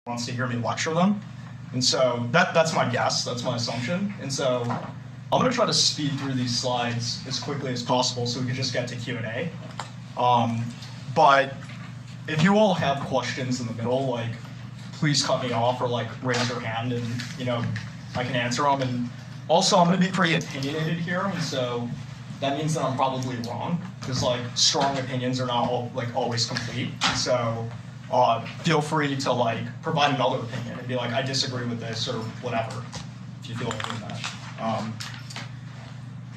wants to hear me lecture them. And so that's my guess, that's my assumption. And so I'm gonna try to speed through these slides as quickly as possible so we can just get to Q&A. But if you all have questions in the middle, like please cut me off or like raise your hand and I can answer them. And also I'm gonna be pretty opinionated here, and so that means that I'm probably wrong, because like strong opinions are not always complete. So feel free to like provide another opinion and be like, I disagree with this or whatever, if you feel like doing that.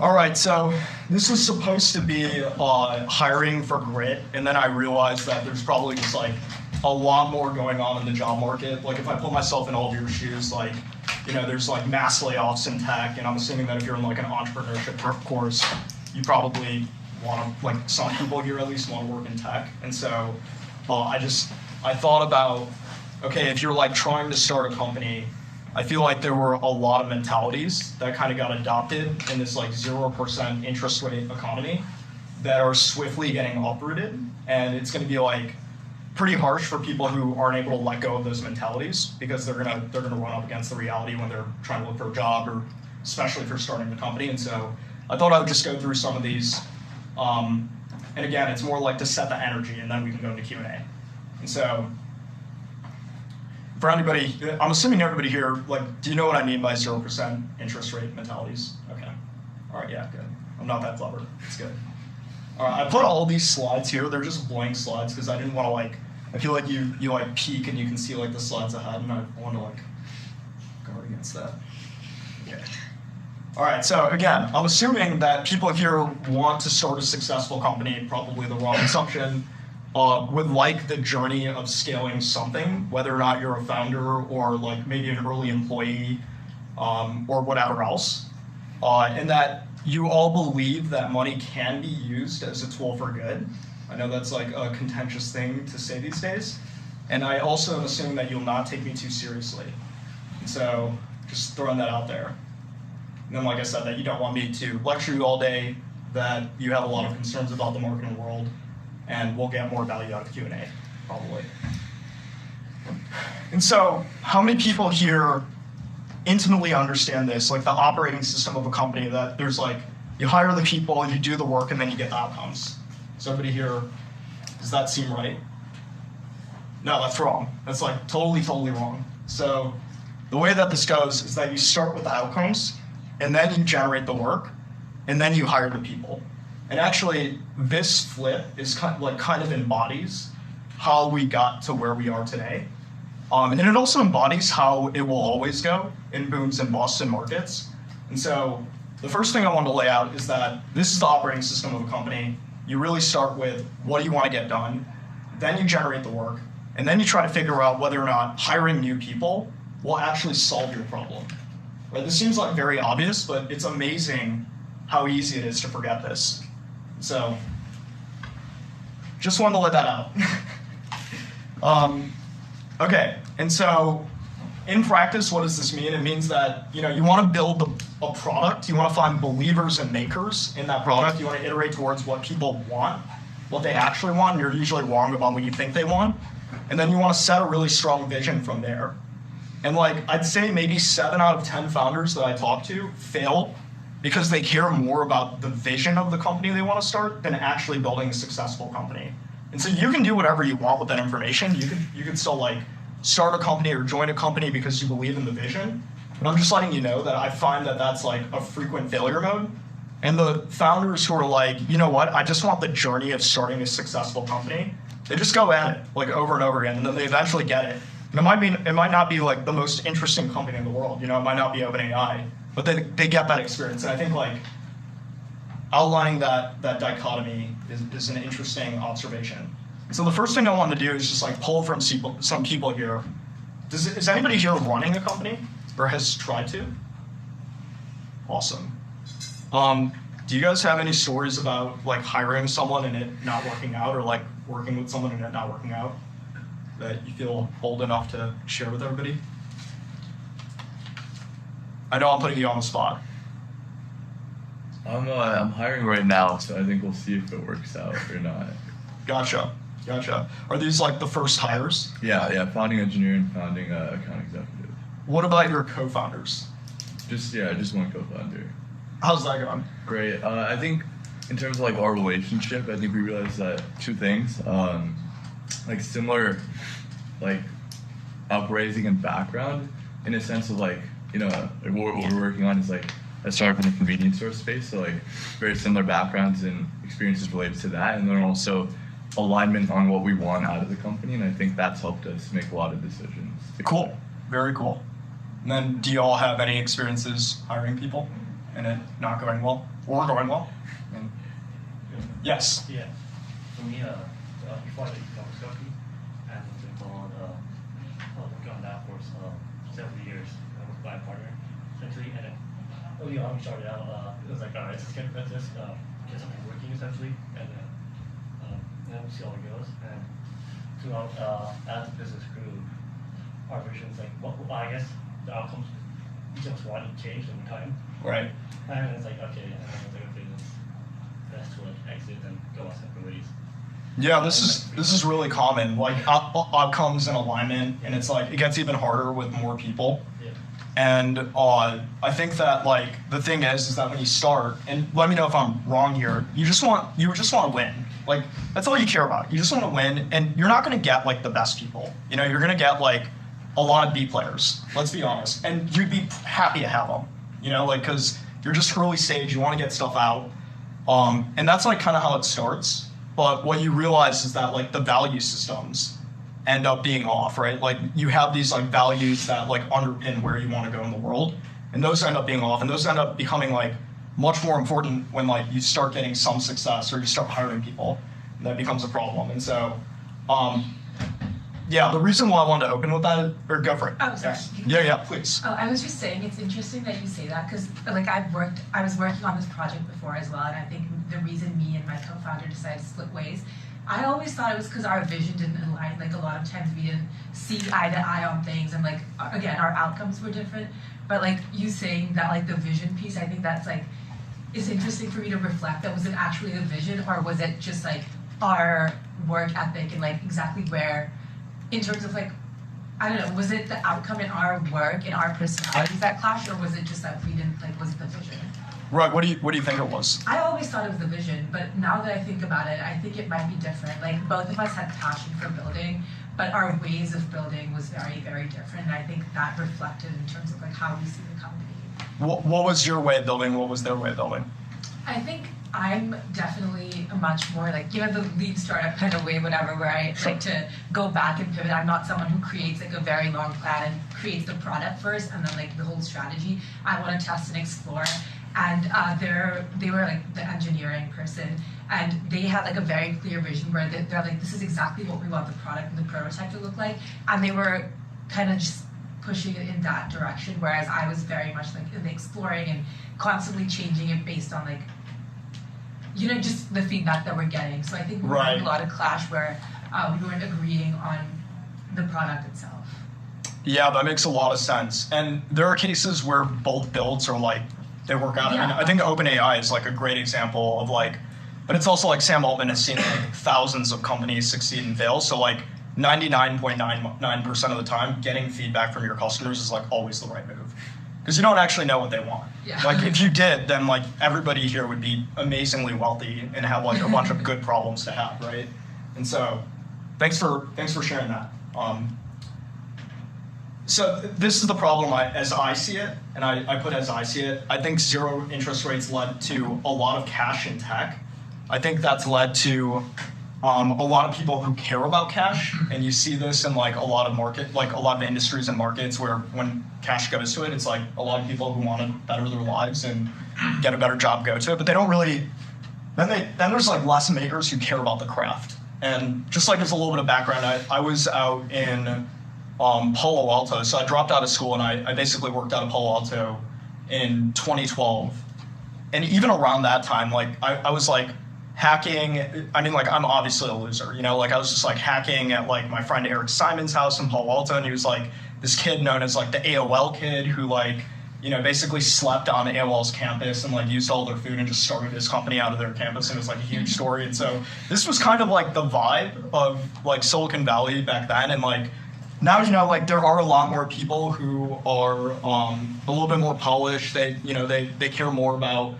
All right, so this was supposed to be hiring for grit, and then I realized that there's probably just like a lot more going on in the job market. Like if I put myself in all of your shoes, like there's like mass layoffs in tech, and I'm assuming that if you're in like an entrepreneurship course, you probably want to, like some people here at least want to work in tech. And so I thought about, okay, if you're like trying to start a company, I feel like there were a lot of mentalities that kind of got adopted in this like 0% interest rate economy that are swiftly getting uprooted. And it's going to be like pretty harsh for people who aren't able to let go of those mentalities, because they're gonna run up against the reality when they're trying to look for a job, or especially for starting a company. And so I thought I would just go through some of these. And again, it's more like to set the energy, and then we can go into Q&A. And so for anybody, I'm assuming everybody here, like, do you know what I mean by 0% interest rate mentalities? Okay. All right, yeah, good. I'm not that clever. It's good. All right, I put all these slides here. They're just blank slides because I didn't want to like, I feel like you like peek and you can see like the slides ahead, and I want to like guard against that. Okay. All right, so again, I'm assuming that people here want to start a successful company, probably the wrong assumption, would like the journey of scaling something, whether or not you're a founder or like maybe an early employee or whatever else, and that you all believe that money can be used as a tool for good. I know that's like a contentious thing to say these days. And I also assume that you'll not take me too seriously. And so just throwing that out there. And then like I said, that you don't want me to lecture you all day, that you have a lot of concerns about the marketing world, and we'll get more value out of Q&A, probably. And so how many people here intimately understand this, like the operating system of a company, that there's like, you hire the people, you do the work, and then you get the outcomes? So everybody here, does that seem right? No, that's wrong. That's like totally wrong. So the way that this goes is that you start with the outcomes, and then you generate the work, and then you hire the people. And actually, this flip is kind of embodies how we got to where we are today. And it also embodies how it will always go in booms and busts in markets. And so the first thing I want to lay out is that this is the operating system of a company. You really start with what do you want to get done, then you generate the work, and then you try to figure out whether or not hiring new people will actually solve your problem. Right? This seems like very obvious, but it's amazing how easy it is to forget this. So just wanted to let that out. Okay, and so in practice, what does this mean? It means that you want to build a product, you want to find believers and makers in that product, you want to iterate towards what people want, what they actually want, and you're usually wrong about what you think they want, and then you want to set a really strong vision from there. And like I'd say maybe 7 out of 10 founders that I talk to fail because they care more about the vision of the company they want to start than actually building a successful company. And so you can do whatever you want with that information. You can still like start a company or join a company because you believe in the vision. But I'm just letting you know that I find that that's like a frequent failure mode. And the founders who are like, you know what, I just want the journey of starting a successful company, they just go at it like over and over again, and then they eventually get it. And it might not be like the most interesting company in the world. It might not be OpenAI, but they get that experience. And I think like outlining that dichotomy is an interesting observation. So the first thing I want to do is just like pull from some people here. Is anybody here running a company or has tried to? Awesome. Do you guys have any stories about like hiring someone and it not working out, or like working with someone and it not working out, that you feel bold enough to share with everybody? I know I'm putting you on the spot. I'm hiring right now, so I think we'll see if it works out or not. Gotcha. Gotcha. Are these like the first hires? Yeah, founding engineer and founding account executive. What about your co-founders? Just one co-founder. How's that going? Great. I think in terms of like our relationship, I think we realized that two things, like similar, like uprising and background, in a sense of like, you know, like what we're working on is like a startup in the convenience store space, so like very similar backgrounds and experiences related to that, and then also alignment on what we want out of the company, and I think that's helped us make a lot of decisions. Cool. Very cool. And then do you all have any experiences hiring people and it not going well or going well? And yes. Yeah. For me, before I did e-commerce company, I had something called, working on that for several years with my partner, essentially. And then early on, we started out, it was like, all right, let's just get something working, essentially. And then we'll see how it goes. And throughout, as the business grew, our visions, like, I guess the outcomes each of us wanted to change over time. Right. And it's like, okay, and then it's like, okay, it's best to like exit and go our separate ways. Yeah, this is really common, like outcomes and alignment, and it's like it gets even harder with more people. Yeah. And I think that like the thing is that when you start, and let me know if I'm wrong here, you just want to win. Like that's all you care about. You just want to win, and you're not going to get like the best people. You know, you're going to get like a lot of B players. Let's be honest, and you'd be happy to have them. You know, like because you're just early stage, you want to get stuff out, and that's like kind of how it starts. But what you realize is that like the value systems end up being off, right? Like you have these like values that like underpin where you want to go in the world, and those end up being off, and those end up becoming like much more important when like you start getting some success or you start hiring people. And that becomes a problem. And so, yeah, the reason why I wanted to open with that, or go for it. Oh, sorry. Yes. Yeah, please. Oh, I was just saying it's interesting that you say that because like I was working on this project before as well, and I think the reason me and my co-founder decided to split ways, I always thought it was because our vision didn't align. Like a lot of times we didn't see eye to eye on things, and like again our outcomes were different. But like you saying that like the vision piece, I think that's like it's interesting for me to reflect. That was it actually the vision, or was it just like our work ethic and like exactly where. In terms of like, I don't know, was it the outcome in our work, in our personalities that clashed, or was it just that we didn't like, was it the vision? Right. What do you think it was? I always thought it was the vision, but now that I think about it, I think it might be different. Like both of us had passion for building, but our ways of building was very, very different. And I think that reflected in terms of like how we see the company. What was your way of building? What was their way of building? I think I'm definitely a much more like, you know, the lean startup kind of way, whatever, where I like to go back and pivot. I'm not someone who creates like a very long plan and creates the product first and then like the whole strategy. I want to test and explore. And they were like the engineering person, and they had like a very clear vision where they're like, this is exactly what we want the product and the prototype to look like. And they were kind of just pushing it in that direction, whereas I was very much like in the exploring and constantly changing it based on like, you know, just the feedback that we're getting. So I think we were having a lot of clash where we weren't agreeing on the product itself. Yeah, that makes a lot of sense. And there are cases where both builds are like, they work out. Yeah. I mean, I think OpenAI is like a great example of like, but it's also like Sam Altman has seen like thousands of companies succeed and fail. So like 99.99% of the time, getting feedback from your customers is like always the right move. Because you don't actually know what they want. Yeah. Like if you did, then like everybody here would be amazingly wealthy and have like a bunch of good problems to have, right? And so, thanks for sharing that. So this is the problem as I see it, and I put as I see it. I think zero interest rates led to a lot of cash in tech. I think that's led to a lot of people who care about cash, and you see this in like a lot of industries and markets where when cash goes to it, it's like a lot of people who want to better their lives and get a better job go to it, but they don't really. Then there's like less makers who care about the craft. And just like as a little bit of background, I was out in Palo Alto, so I dropped out of school and I basically worked out of Palo Alto in 2012, and even around that time, like I was like hacking. I mean, like I'm obviously a loser, you know, like I was just like hacking at like my friend Eric Simon's house in Palo Alto, and he was like this kid known as like the AOL kid who like basically slept on AOL's campus and like used all their food and just started his company out of their campus, and it was like a huge story. And so this was kind of like the vibe of like Silicon Valley back then, and like now like there are a lot more people who are a little bit more polished. They they care more about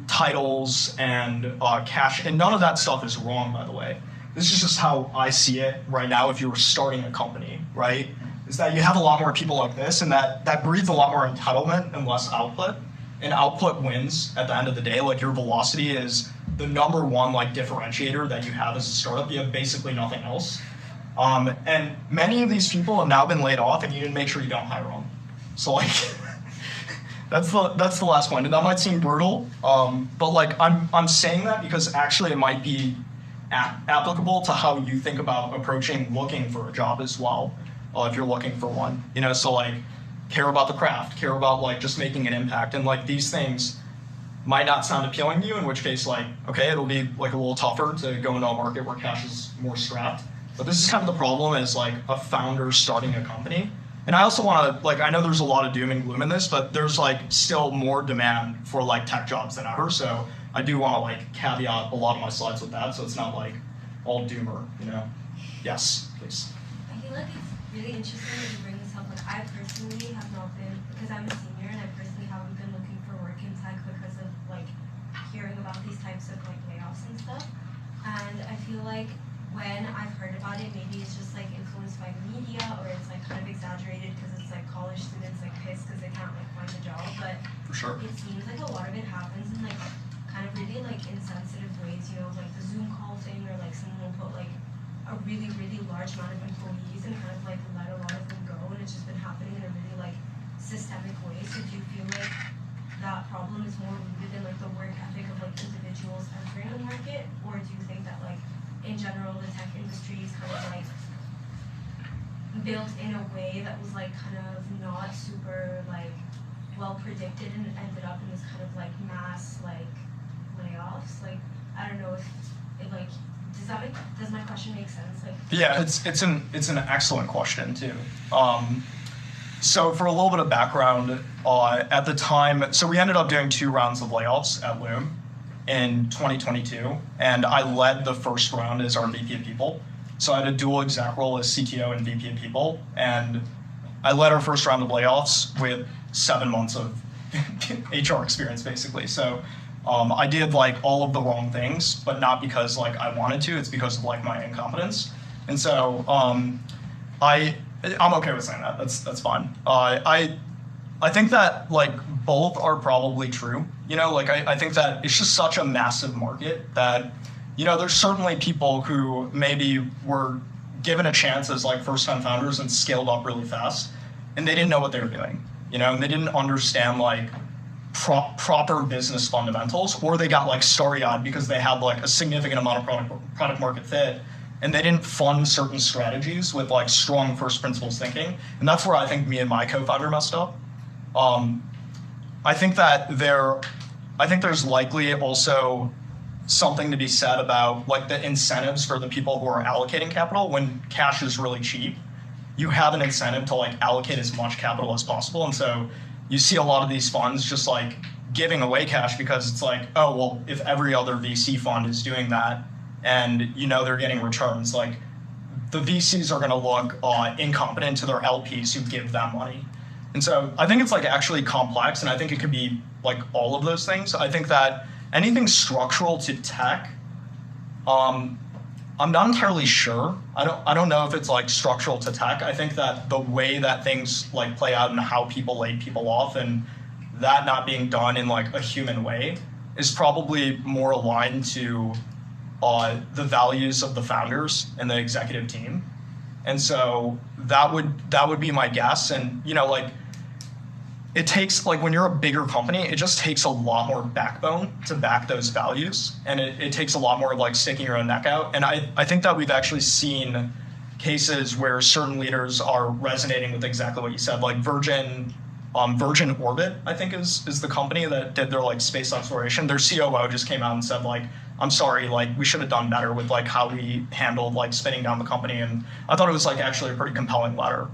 titles and cash, and none of that stuff is wrong, by the way. This is just how I see it right now. If you were starting a company, right, is that you have a lot more people like this, and that breeds a lot more entitlement and less output. And output wins at the end of the day. Like your velocity is the number one like differentiator that you have as a startup. You have basically nothing else. And many of these people have now been laid off, and you need to make sure you don't hire them. So like, that's the last point. And that might seem brutal, but like I'm saying that because actually it might be applicable to how you think about approaching looking for a job as well, if you're looking for one. So like care about the craft, care about like just making an impact, and like these things might not sound appealing to you, in which case like, okay, it'll be like a little tougher to go into a market where cash is more strapped. But this is kind of the problem as like a founder starting a company. And I also want to, like, I know there's a lot of doom and gloom in this, but there's like still more demand for like tech jobs than ever. So I do want to like caveat a lot of my slides with that, so it's not like all doomer, Yes, please. I feel like it's really interesting that you bring this up. Like I personally have not been, because I'm a senior, and I personally haven't been looking for work in tech because of like hearing about these types of like layoffs and stuff. And I feel like when I've heard about it, maybe it's just like influenced by the media, or it's like kind of exaggerated because it's like college students like pissed because they can't like find a job. But For sure. it seems like a lot of it happens in like kind of really like insensitive ways, like the Zoom call thing, or like someone will put like a really, really large amount of employees and kind of like let a lot of them go, and it's just been happening in a really like systemic way. So do you feel like that problem is more rooted in like the work ethic of like individuals entering the market, or do you think that like in general the tech industry is kind of like built in a way that was like kind of not super like well predicted, and it ended up in this kind of like mass like layoffs? Like I don't know if it like does my question make sense? Like Yeah, it's an excellent question too. So for a little bit of background, at the time, so we ended up doing 2 rounds of layoffs at Loom in 2022, and I led the first round as our VP of People. So I had a dual exec role as CTO and VP of People, and I led our first round of layoffs with 7 months of HR experience, basically. So I did like all of the wrong things, but not because like I wanted to. It's because of like my incompetence. And so I'm okay with saying that. That's fine. I think that like both are probably true. Like I think that it's just such a massive market that there's certainly people who maybe were given a chance as like first-time founders and scaled up really fast, and they didn't know what they were doing. And they didn't understand like proper business fundamentals, or they got like starry-eyed because they had like a significant amount of product market fit, and they didn't fund certain strategies with like strong first principles thinking. And that's where I think me and my co-founder messed up. I think there's likely also something to be said about like the incentives for the people who are allocating capital. When cash is really cheap, you have an incentive to like allocate as much capital as possible. And so you see a lot of these funds just like giving away cash because it's like, oh, well, if every other VC fund is doing that and they're getting returns, like the VCs are going to look incompetent to their LPs who give them money. And so I think it's like actually complex, and I think it could be like all of those things. I think that anything structural to tech, I'm not entirely sure. I don't know if it's like structural to tech. I think that the way that things like play out and how people laid people off, and that not being done in like a human way, is probably more aligned to the values of the founders and the executive team. And so that would be my guess. And like it takes, like when you're a bigger company, it just takes a lot more backbone to back those values, and it takes a lot more like sticking your own neck out. And I think that we've actually seen cases where certain leaders are resonating with exactly what you said. Like Virgin Orbit, I think is the company that did their like space exploration. Their COO just came out and said like, I'm sorry, like we should have done better with like how we handled like spinning down the company. And I thought it was like actually a pretty compelling letter.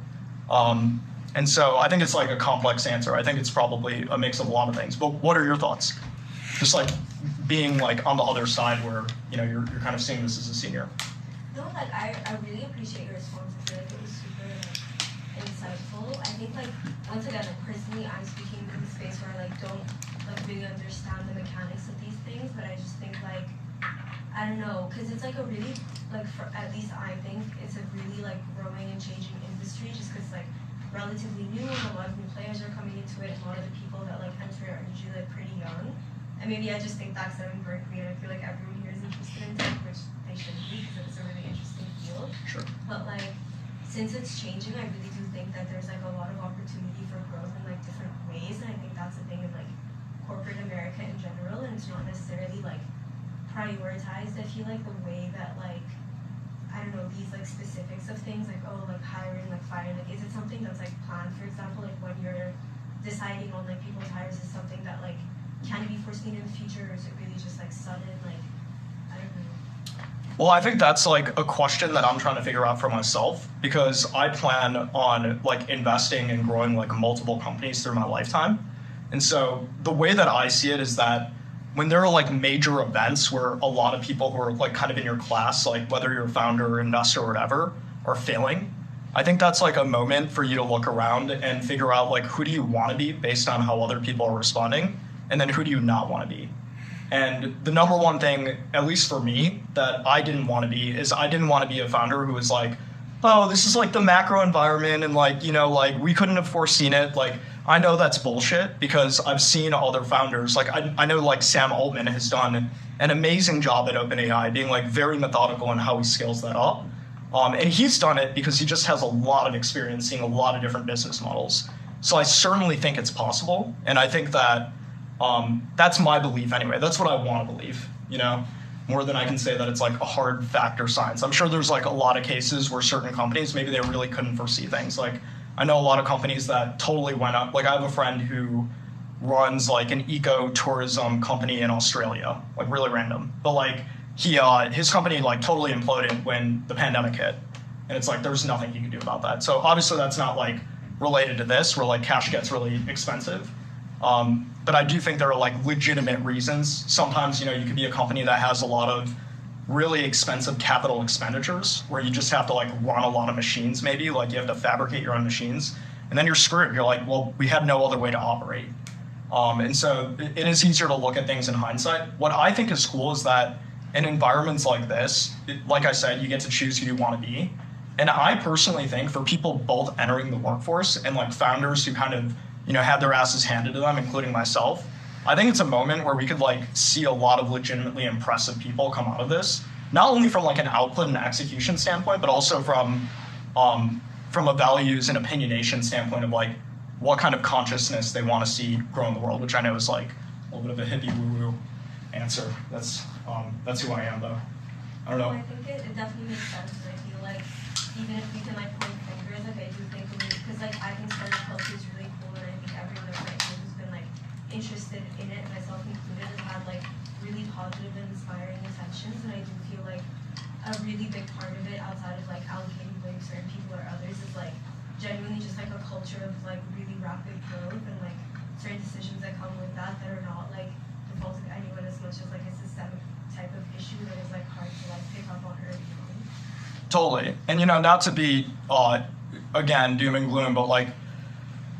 And so I think it's like a complex answer. I think it's probably a mix of a lot of things. But what are your thoughts? Just like being like on the other side where, you know, you're kind of seeing this as a senior. No, like I really appreciate your response. I feel like it was super like insightful. I think like once again, like personally, I'm speaking in a space where I like don't like really understand the mechanics of these things, but I just think like I don't know, because it's like a really like for at least I think it's a really like growing and changing industry, just because like relatively new and a lot of new players are coming into it. A lot of the people that like enter are usually like pretty young, and maybe I just think that's in Berkeley, and I feel like everyone here is interested in tech, which they should be because it's a really interesting field. Sure. But like since it's changing, I really do think that there's like a lot of opportunity for growth in like different ways, and I think that's the thing in like corporate America in general, and it's not necessarily like prioritized. I feel like the way that like I don't know these like specifics of things like oh like hiring like firing like is it something that's like planned, for example, like when you're deciding on like people's hires is something that like can be foreseen in the future, or is it really just like sudden, like I don't know. Well, I think that's like a question that I'm trying to figure out for myself, because I plan on like investing and growing like multiple companies through my lifetime. And so the way that I see it is that when there are like major events where a lot of people who are like kind of in your class, like whether you're a founder or investor or whatever, are failing, I think that's like a moment for you to look around and figure out like who do you want to be based on how other people are responding, and then who do you not want to be. And the number one thing, at least for me, that I didn't want to be is I didn't want to be a founder who was like, oh, this is like the macro environment and like, you know, like we couldn't have foreseen it. Like, I know that's bullshit because I've seen other founders. Like, I know like Sam Altman has done an amazing job at OpenAI, being like very methodical in how he scales that up. And he's done it because he just has a lot of experience seeing a lot of different business models. So I certainly think it's possible. And I think that that's my belief anyway. That's what I want to believe, you know, more than I can say that it's like a hard fact or science. I'm sure there's like a lot of cases where certain companies, maybe they really couldn't foresee things. Like I know a lot of companies that totally went up. Like I have a friend who runs like an eco-tourism company in Australia, like really random. But like his company like totally imploded when the pandemic hit. And it's like, there's nothing he can do about that. So obviously that's not like related to this where like cash gets really expensive. But I do think there are like legitimate reasons. Sometimes, you know, you could be a company that has a lot of really expensive capital expenditures where you just have to like run a lot of machines maybe, like you have to fabricate your own machines, and then you're screwed. You're like, well, we had no other way to operate. And so it is easier to look at things in hindsight. What I think is cool is that in environments like this, like I said, you get to choose who you want to be. And I personally think for people both entering the workforce and like founders who kind of, you know, had their asses handed to them, including myself, I think it's a moment where we could like see a lot of legitimately impressive people come out of this, not only from like an output and execution standpoint, but also from a values and opinionation standpoint of like what kind of consciousness they want to see grow in the world, which I know is like a little bit of a hippie woo-woo answer. That's who I am though. I don't know. I think it definitely makes sense. I feel like even if we can like point fingers, like I do think because like I think startup culture is really cool, and I think everyone I've met who's been like interested in it, myself included, has had like really positive and inspiring intentions, and I do feel like a really big part of it outside of like allocating blame to certain people or others is like genuinely just like a culture of like really rapid growth and like certain decisions that come with that are not like default to anyone as much as like a systemic type of issue that is like hard to like pick up on early on. Totally. And you know, not to be again doom and gloom, but like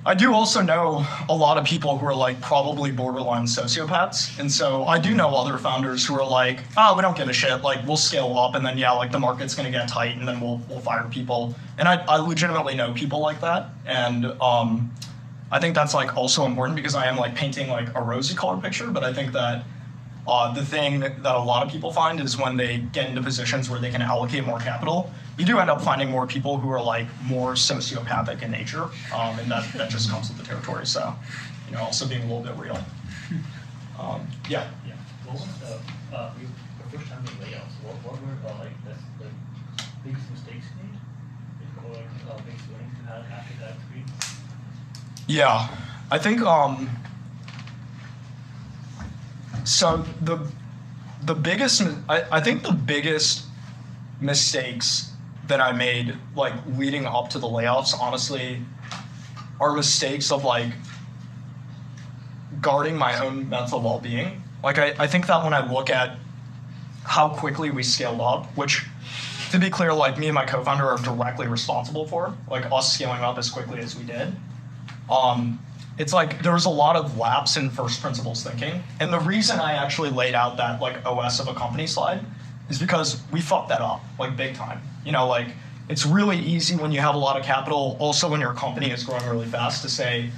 I do also know a lot of people who are like probably borderline sociopaths. And so I do know other founders who are like, oh, we don't give a shit. Like we'll scale up and then yeah, like the market's gonna get tight and then we'll fire people. And I legitimately know people like that. And I think that's like also important because I am like painting like a rosy colored picture, but I think that the thing that a lot of people find is when they get into positions where they can allocate more capital, you do end up finding more people who are like more sociopathic in nature, and that just comes with the territory. So, you know, also being a little bit real. Yeah. Yeah. What was the first time in layoffs? What were like the biggest mistakes you made, or biggest learnings you had after that experience? Yeah, I think so the biggest I think the biggest mistakes that I made like leading up to the layoffs, honestly, are mistakes of like guarding my own mental well-being. Like I think that when I look at how quickly we scaled up, which to be clear, like me and my co-founder are directly responsible for, like us scaling up as quickly as we did. It's like there was a lot of lapse in first principles thinking. And the reason I actually laid out that like OS of a company slide is because we fucked that up, like big time. You know, like it's really easy when you have a lot of capital, also when your company is growing really fast, to say,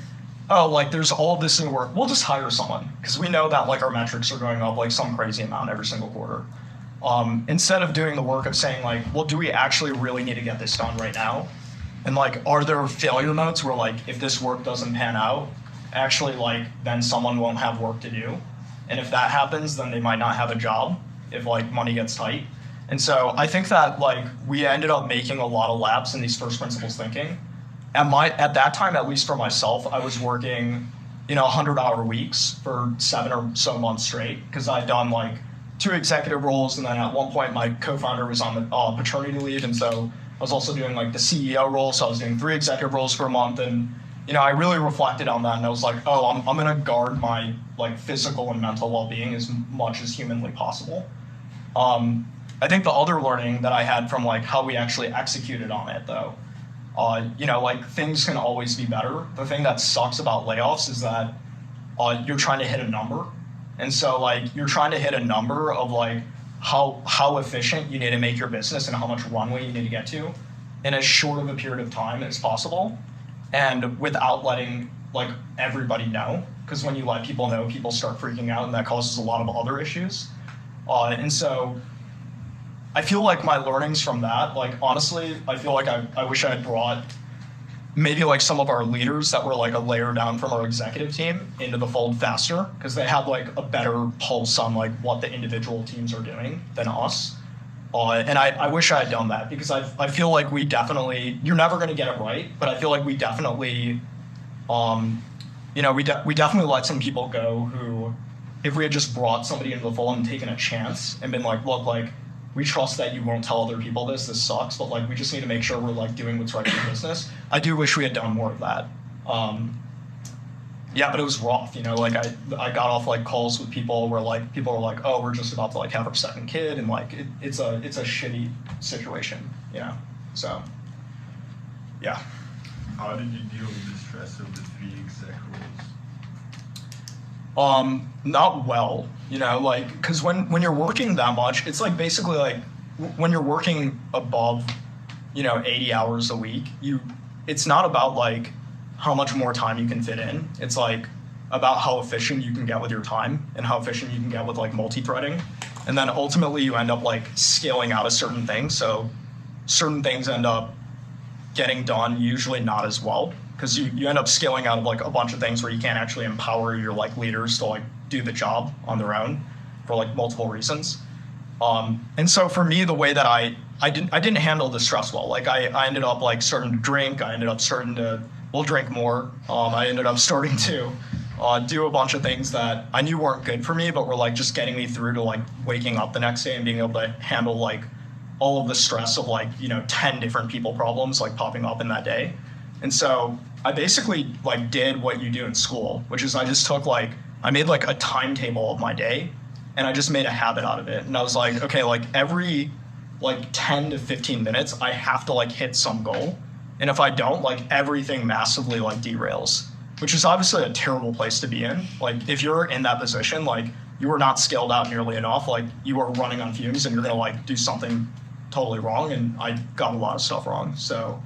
oh, like there's all this new work, we'll just hire someone. Because we know that like our metrics are going up like some crazy amount every single quarter. Instead of doing the work of saying like, well, do we actually really need to get this done right now? And like, are there failure modes where like, if this work doesn't pan out, actually like, then someone won't have work to do. And if that happens, then they might not have a job if like money gets tight. And so I think that like, we ended up making a lot of laps in these first principles thinking. At that time, at least for myself, I was working, 100-hour weeks for 7 or so months straight, because I'd done like 2 executive roles, and then at one point my co-founder was on the paternity leave, and so I was also doing like the CEO role, so I was doing 3 executive roles for a month, and I really reflected on that, and I was like, oh, I'm gonna guard my like physical and mental well-being as much as humanly possible. I think the other learning that I had from like how we actually executed on it, though, like things can always be better. The thing that sucks about layoffs is that you're trying to hit a number, and so like you're trying to hit a number of like how efficient you need to make your business and how much runway you need to get to in as short of a period of time as possible, and without letting like everybody know, because when you let people know, people start freaking out, and that causes a lot of other issues. And so I feel like my learnings from that, like honestly, I feel like I wish I had brought maybe like some of our leaders that were like a layer down from our executive team into the fold faster, because they have like a better pulse on like what the individual teams are doing than us. And I wish I had done that, because I feel like we definitely, you're never going to get it right, but I feel like we definitely, we definitely let some people go who, if we had just brought somebody into the fold and taken a chance and been like, look, like, we trust that you won't tell other people this sucks, but like we just need to make sure we're like doing what's right for the business. I do wish we had done more of that. Yeah, but it was rough, like I got off like calls with people where like people were like, oh, we're just about to like have our second kid, and like it's a shitty situation, So yeah. How did you deal with the stress of the 3 exec roles? Not well, like, because when you're working that much, it's like basically like when you're working above, 80 hours a week, it's not about like how much more time you can fit in. It's like about how efficient you can get with your time and how efficient you can get with like multi-threading. And then ultimately you end up like scaling out a certain thing. So certain things end up getting done usually not as well, because you end up scaling out of like a bunch of things where you can't actually empower your like leaders to like do the job on their own for like multiple reasons. And so for me, the way that I didn't handle the stress well. Like I ended up like starting to drink. I ended up starting to drink more. I ended up starting to do a bunch of things that I knew weren't good for me, but were like just getting me through to like waking up the next day and being able to handle like all of the stress of like 10 different people problems like popping up in that day. And so I basically like did what you do in school, which is I just took like, I made like a timetable of my day, and I just made a habit out of it. And I was like, okay, like every like 10 to 15 minutes, I have to like hit some goal. And if I don't, like everything massively like derails, which is obviously a terrible place to be in. Like if you're in that position, like you are not scaled out nearly enough, like you are running on fumes and you're gonna like do something totally wrong. And I got a lot of stuff wrong. So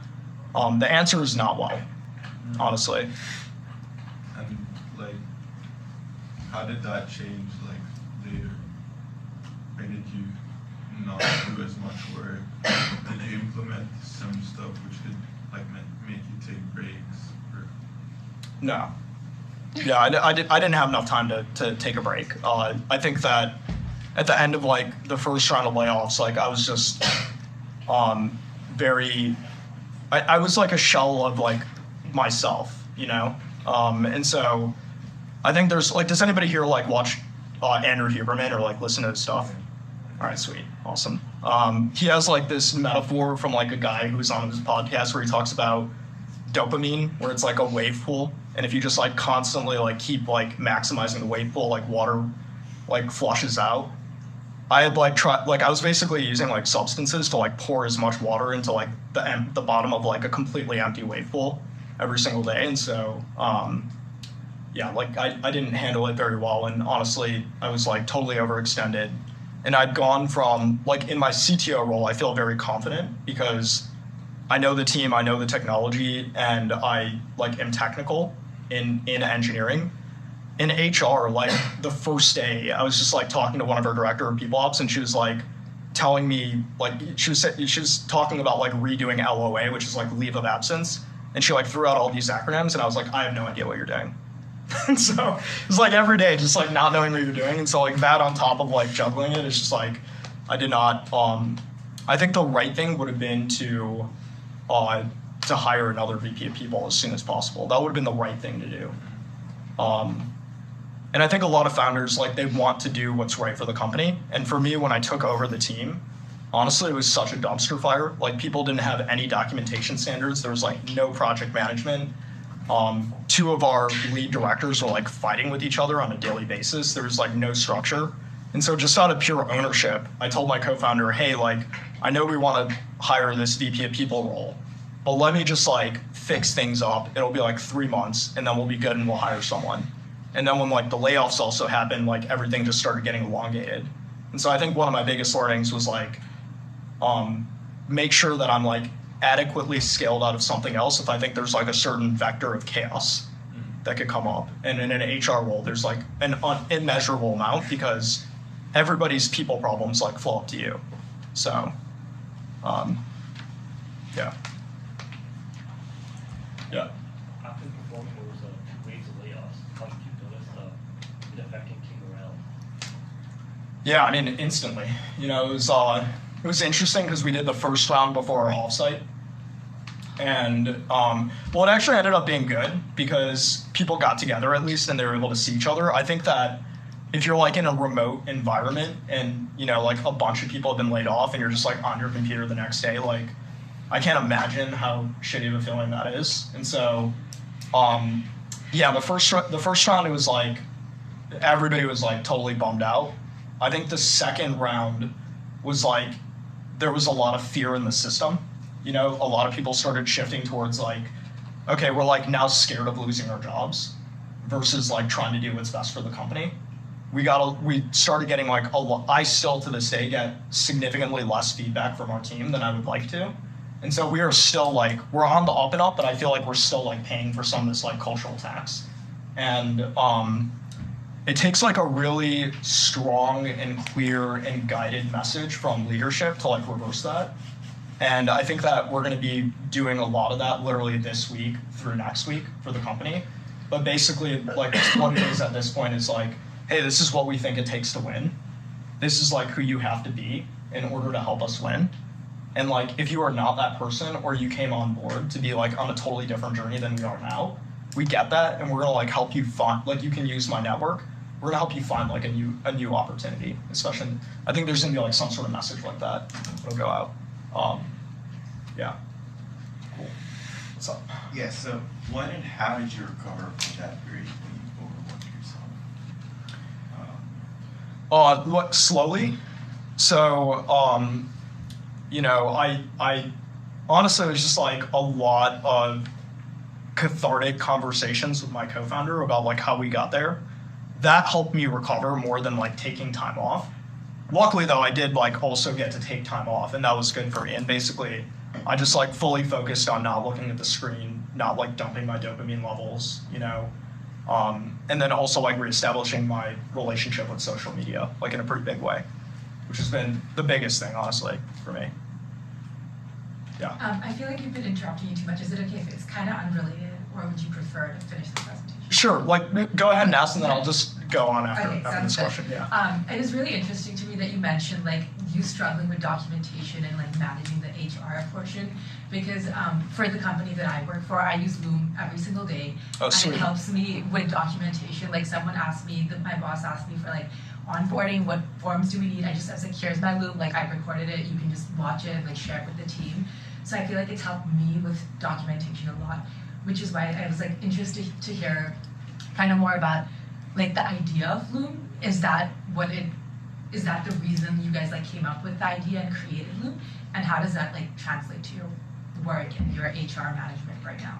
the answer is not well, honestly. And like, how did that change like later? Why did you not do as much work? Did you implement some stuff which could like make you take breaks? Or? No. Yeah, I didn't have enough time to take a break. I think that at the end of like the first round of layoffs, like I was just I was like a shell of like myself, and so I think there's like, does anybody here like watch Andrew Huberman or like listen to his stuff? All right, sweet, awesome. He has like this metaphor from like a guy who's on his podcast where he talks about dopamine, where it's like a wave pool, and if you just like constantly like keep like maximizing the wave pool, like water like flushes out. I had like tried, like I was basically using like substances to like pour as much water into like the bottom of like a completely empty wave pool every single day, and so yeah, like I didn't handle it very well, and honestly I was like totally overextended, and I'd gone from like in my CTO role I feel very confident because I know the team, I know the technology, and I like am technical in engineering. In HR, like the first day, I was just like talking to one of our director of people ops, and she was like telling me like she was talking about like redoing LOA, which is like leave of absence, and she like threw out all these acronyms, and I was like, I have no idea what you're doing. And so it's like every day, just like not knowing what you're doing, and so like that on top of like juggling it, it's just like I did not. I think the right thing would have been to hire another VP of people as soon as possible. That would have been the right thing to do. And I think a lot of founders, like, they want to do what's right for the company. And for me, when I took over the team, honestly, it was such a dumpster fire. Like, people didn't have any documentation standards. There was, like, no project management. Two of our lead directors were, like, fighting with each other on a daily basis. There was, like, no structure. And so just out of pure ownership, I told my co-founder, hey, like, I know we want to hire this VP of people role, but let me just, like, fix things up. It'll be, like, 3 months, and then we'll be good and we'll hire someone. And then when like the layoffs also happened, like everything just started getting elongated. And so I think one of my biggest learnings was like, make sure that I'm like adequately scaled out of something else if I think there's like a certain vector of chaos that could come up. And in an HR role, there's like an immeasurable amount because everybody's people problems like flow up to you. So, yeah. Yeah. After the performance, there was waves of layoffs. How did you notice it affecting team morale? Yeah, I mean, instantly. You know, it was interesting because we did the first round before our offsite. And, well, it actually ended up being good because people got together at least and they were able to see each other. I think that if you're like in a remote environment and, you know, like a bunch of people have been laid off and you're just like on your computer the next day, like, I can't imagine how shitty of a feeling that is. And so, yeah, the first round, it was like, everybody was like totally bummed out. I think the second round was like, there was a lot of fear in the system. You know, a lot of people started shifting towards like, okay, we're like now scared of losing our jobs versus like trying to do what's best for the company. We started getting like I still to this day get significantly less feedback from our team than I would like to. And so we are still like, we're on the up and up, but I feel like we're still like paying for some of this like cultural tax. And it takes like a really strong and clear and guided message from leadership to like reverse that. And I think that we're going to be doing a lot of that literally this week through next week for the company. But basically, like what it is at this point is like, hey, this is what we think it takes to win. This is like who you have to be in order to help us win. And like, if you are not that person or you came on board to be like on a totally different journey than we are now, we get that, and we're gonna like help you find, like you can use my network. We're gonna help you find like a new opportunity. Especially, I think there's gonna be like some sort of message like that that'll go out. Yeah. Cool. What's up? Yeah. So, when and how did you recover from that period when you overworked yourself? Slowly. So, you know, I honestly, it was just like a lot of cathartic conversations with my co-founder about like how we got there. That helped me recover more than like taking time off. Luckily though, I did like also get to take time off, and that was good for me. And basically, I just like fully focused on not looking at the screen, not like dumping my dopamine levels, you know, and then also like reestablishing my relationship with social media, like in a pretty big way, which has been the biggest thing, honestly, for me. Yeah. I feel like you've been interrupting you too much. Is it okay if it's kind of unrelated, or would you prefer to finish the presentation? Sure. Like, go ahead and ask, and then I'll just go on after this good. question. Yeah. It is really interesting to me that you mentioned like you struggling with documentation and like managing the HR portion, because for the company that I work for, I use Loom every single day, and sweet. it helps me with documentation. Like someone asked me, my boss asked me for like onboarding, what forms do we need? I was like, here's my Loom, like I recorded it, you can just watch it and like share it with the team. So I feel like it's helped me with documentation a lot. which is why I was like interested to hear kind of more about like the idea of Loom. Is that the reason you guys like came up with the idea and created Loom? And how does that like translate to your work and your HR management right now?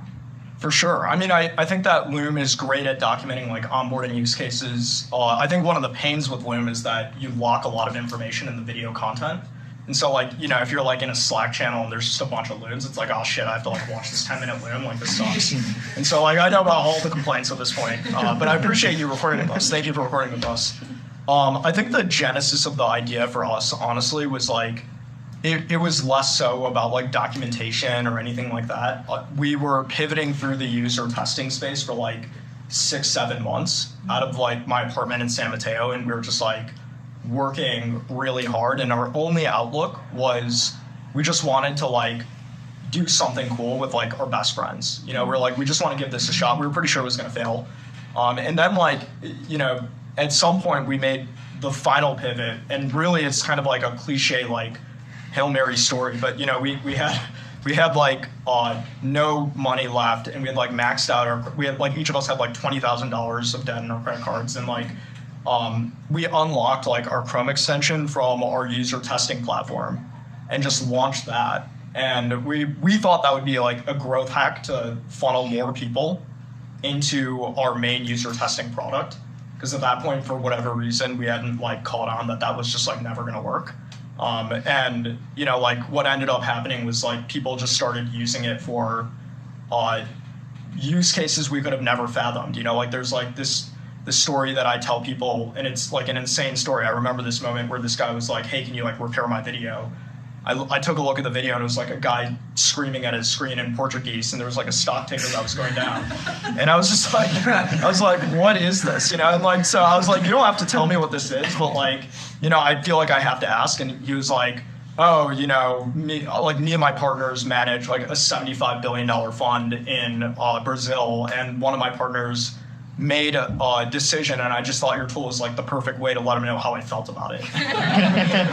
For sure. I mean, I think that Loom is great at documenting like onboarding use cases. I think one of the pains with Loom is that you lock a lot of information in the video content. And so like, you know, if you're like in a Slack channel and there's just a bunch of Looms, it's like, oh shit, I have to like watch this 10-minute Loom, like this sucks. And so like, I know about all the complaints at this point, but I appreciate you recording with us. Thank you for recording with us. I think the genesis of the idea for us, honestly, was like, it was less so about like documentation or anything like that. We were pivoting through the user testing space for like 6-7 months out of like my apartment in San Mateo, and we were just like working really hard, and our only outlook was we just wanted to like do something cool with like our best friends. You know, we're like, we just want to give this a shot. We were pretty sure it was going to fail. And then like, you know, at some point we made the final pivot, and really it's kind of like a cliche like Hail Mary story, but you know, we had like no money left, and we had like maxed out we had like each of us had like $20,000 of debt in our credit cards, and like we unlocked like our Chrome extension from our user testing platform and just launched that. And we thought that would be like a growth hack to funnel more people into our main user testing product, because at that point, for whatever reason, we hadn't like caught on that was just like never going to work. And you know, like what ended up happening was like people just started using it for use cases we could have never fathomed. You know, like there's like this story that I tell people, and it's like an insane story. I remember this moment where this guy was like, hey, can you like repair my video? I took a look at the video, and it was like a guy screaming at his screen in Portuguese, and there was like a stock ticker that was going down. And I was just like, what is this? You know, and like, so I was like, you don't have to tell me what this is, but like, you know, I feel like I have to ask. And he was like, oh, you know, me and my partners manage like a $75 billion fund in Brazil, and one of my partners made a decision, and I just thought your tool was like the perfect way to let them know how I felt about it.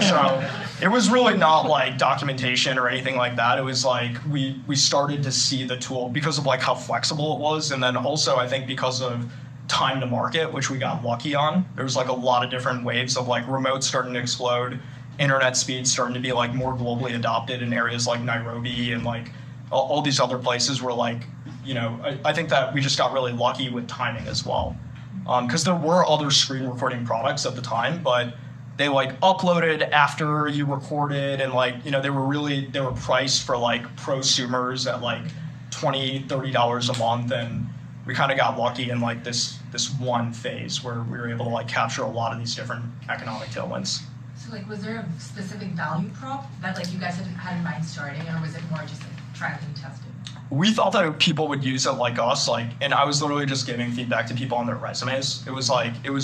So it was really not like documentation or anything like that. It was like we started to see the tool because of like how flexible it was, and then also I think because of time to market, which we got lucky on. There was like a lot of different waves of like remote starting to explode, internet speeds starting to be like more globally adopted in areas like Nairobi and like all these other places where like, you know, I think that we just got really lucky with timing as well. Because there were other screen recording products at the time, but they like uploaded after you recorded, and like, you know, they were priced for like prosumers at like $20-$30 a month, and we kind of got lucky in like this one phase where we were able to like capture a lot of these different economic tailwinds. So like, was there a specific value prop that like you guys had in mind starting, or was it more just like trialing and testing? We thought that people would use it like us, like, and I was literally just giving feedback to people on their resumes. It was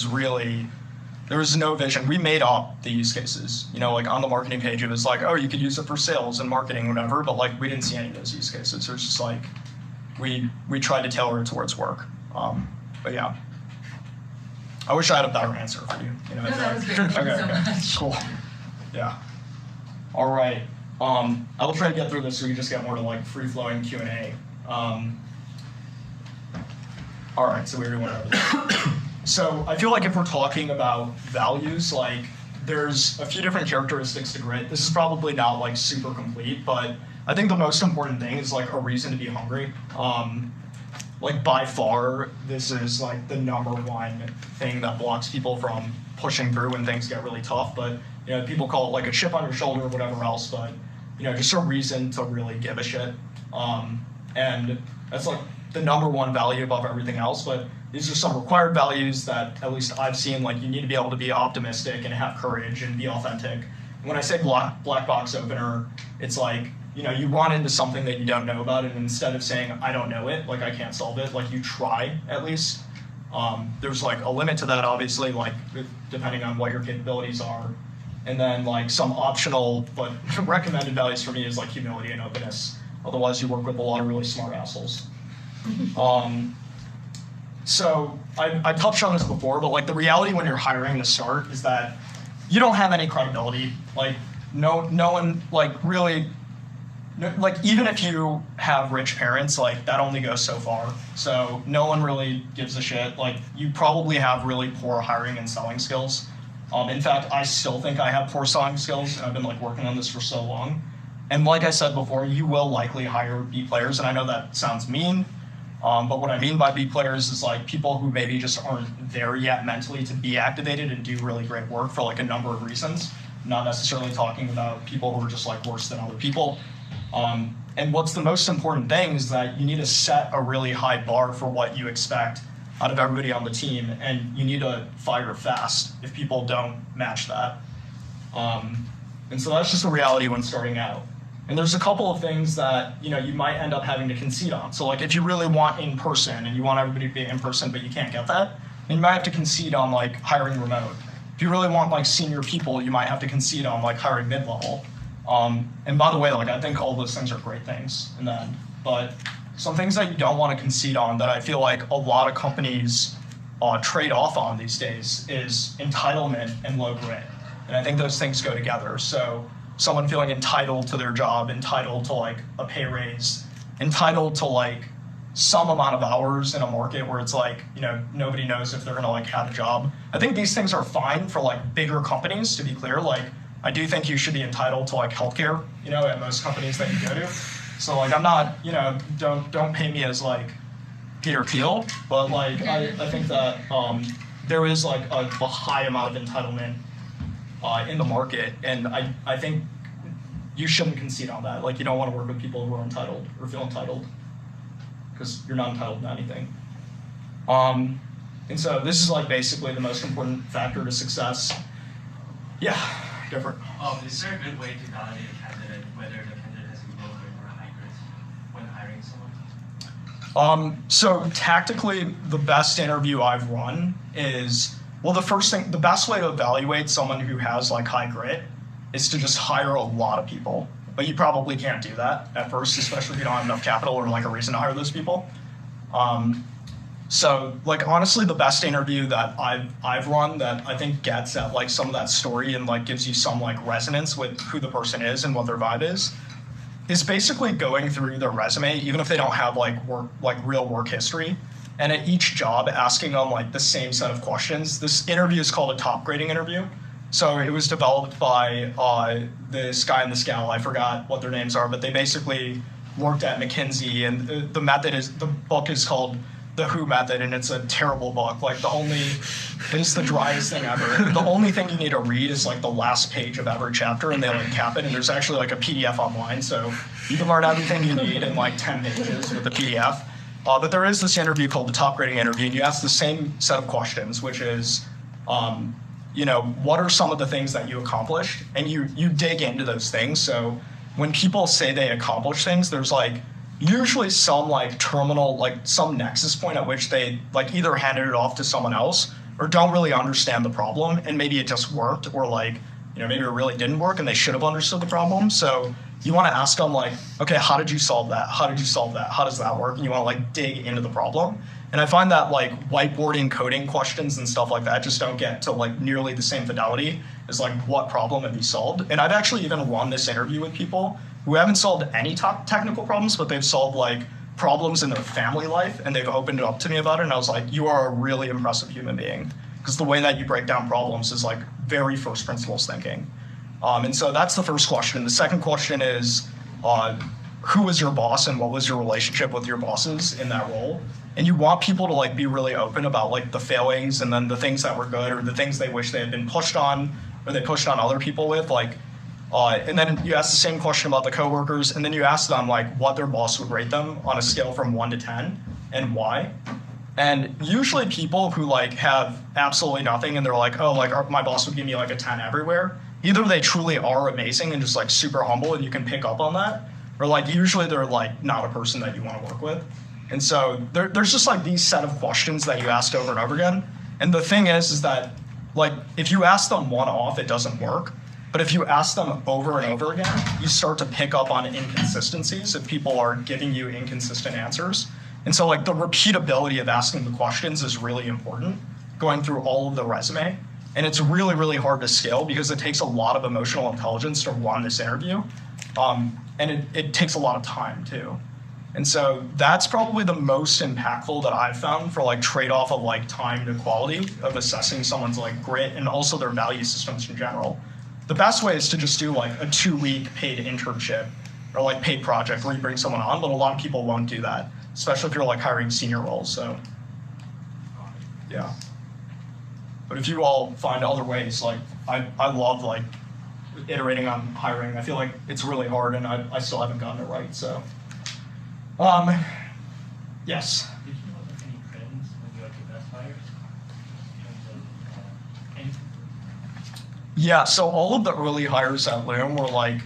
really, there was no vision. We made up the use cases, you know, like on the marketing page, it was like, oh, you could use it for sales and marketing, whatever, but like we didn't see any of those use cases. So it's just like, we tried to tailor it towards work. But yeah, I wish I had a better answer for you. You know, No, that was great. Thank you so much. Cool. Yeah. All right. I will try to get through this so we can just get more to like free-flowing Q&A. All right, so we already went over this. So I feel like if we're talking about values, like there's a few different characteristics to grit. This is probably not like super complete, but I think the most important thing is like a reason to be hungry. Like by far, this is like the #1 thing that blocks people from pushing through when things get really tough. But you know, people call it like a chip on your shoulder or whatever else, but you know, just a reason to really give a shit. And that's like the #1 value above everything else. But these are some required values that at least I've seen. Like you need to be able to be optimistic and have courage and be authentic. And when I say black box opener, it's like, you know, you run into something that you don't know about, and instead of saying, I don't know it, like I can't solve it, like you try at least. There's like a limit to that, obviously, like depending on what your capabilities are. And then like some optional but recommended values for me is like humility and openness. Otherwise you work with a lot of really smart assholes. So I touched on this before, but like the reality when you're hiring to start is that you don't have any credibility. Like no one like even if you have rich parents, like that only goes so far. So no one really gives a shit. Like you probably have really poor hiring and selling skills. In fact, I still think I have poor selling skills, and I've been like working on this for so long. And like I said before, you will likely hire B players, and I know that sounds mean, but what I mean by B players is like people who maybe just aren't there yet mentally to be activated and do really great work for like a number of reasons. Not necessarily talking about people who are just like worse than other people. And what's the most important thing is that you need to set a really high bar for what you expect out of everybody on the team, and you need to fire fast if people don't match that. And so that's just a reality when starting out. And there's a couple of things that you might end up having to concede on. So like if you really want in person and you want everybody to be in person, but you can't get that, then you might have to concede on like hiring remote. If you really want like senior people, you might have to concede on like hiring mid-level. And by the way, like I think all those things are great things in the end, but some things that you don't want to concede on that I feel like a lot of companies trade off on these days is entitlement and low grit. And I think those things go together. So someone feeling entitled to their job, entitled to like a pay raise, entitled to like some amount of hours in a market where it's like, nobody knows if they're gonna like have a job. I think these things are fine for like bigger companies, to be clear. Like I do think you should be entitled to like healthcare, at most companies that you go to. So like I'm not, don't pay me as like Peter Thiel, but like I think that there is like a high amount of entitlement in the market, and I think you shouldn't concede on that. Like you don't want to work with people who are entitled or feel entitled, because you're not entitled to anything. And so this is like basically the most important factor to success. Yeah, different. Is there a good way to validate a candidate, whether the candidate has low grit or high grit when hiring someone? So tactically, the best interview I've run is, well, the best way to evaluate someone who has like high grit is to just hire a lot of people. But you probably can't do that at first, especially if you don't have enough capital or like a reason to hire those people. So like honestly, the best interview that I've run that I think gets at like some of that story and like gives you some like resonance with who the person is and what their vibe is basically going through their resume, even if they don't have like real work history, and at each job asking them like the same set of questions. This interview is called a top grading interview. So it was developed by this guy and this gal, I forgot what their names are, but they basically worked at McKinsey, and the book is called The Who Method, and it's a terrible book. Like it's the driest thing ever. The only thing you need to read is like the last page of every chapter, and they like cap it, and there's actually like a PDF online, so you can learn everything you need in like 10 pages with the PDF. But there is this interview called the top grading interview, and you ask the same set of questions, which is, what are some of the things that you accomplished? And you dig into those things. So when people say they accomplish things, there's like usually some like terminal, like some nexus point at which they like either handed it off to someone else or don't really understand the problem, and maybe it just worked, or like, maybe it really didn't work and they should have understood the problem. So you want to ask them like, okay, how did you solve that? How did you solve that? How does that work? And you want to like dig into the problem. And I find that like whiteboarding coding questions and stuff like that just don't get to like nearly the same fidelity as like what problem have you solved. And I've actually even run this interview with people who haven't solved any top technical problems, but they've solved like problems in their family life, and they've opened it up to me about it. And I was like, you are a really impressive human being, because the way that you break down problems is like very first principles thinking. And so that's the first question. The second question is, who was your boss and what was your relationship with your bosses in that role? And you want people to like be really open about like the failings and then the things that were good, or the things they wish they had been pushed on or they pushed on other people with. And then you ask the same question about the coworkers, and then you ask them like what their boss would rate them on a scale from 1 to 10 and why. And usually people who like have absolutely nothing and they're like, oh, like my boss would give me like a 10 everywhere. Either they truly are amazing and just like super humble and you can pick up on that, or like usually they're like not a person that you want to work with. And so there's just like these set of questions that you asked over and over again. And the thing is that like if you ask them one-off, it doesn't work. But if you ask them over and over again, you start to pick up on inconsistencies if people are giving you inconsistent answers. And so like the repeatability of asking the questions is really important, going through all of the resume. And it's really, really hard to scale because it takes a lot of emotional intelligence to run this interview. And it takes a lot of time too. And so that's probably the most impactful that I've found for like trade-off of like time to quality of assessing someone's like grit and also their value systems in general. The best way is to just do like a 2-week paid internship or like paid project where you bring someone on, but a lot of people won't do that, especially if you're like hiring senior roles. So yeah. But if you all find other ways, like I love like iterating on hiring. I feel like it's really hard and I still haven't gotten it right, so. Yes. Did you notice any trends when you had your best hires? In terms of anything? Yeah, so all of the early hires at Loom were like,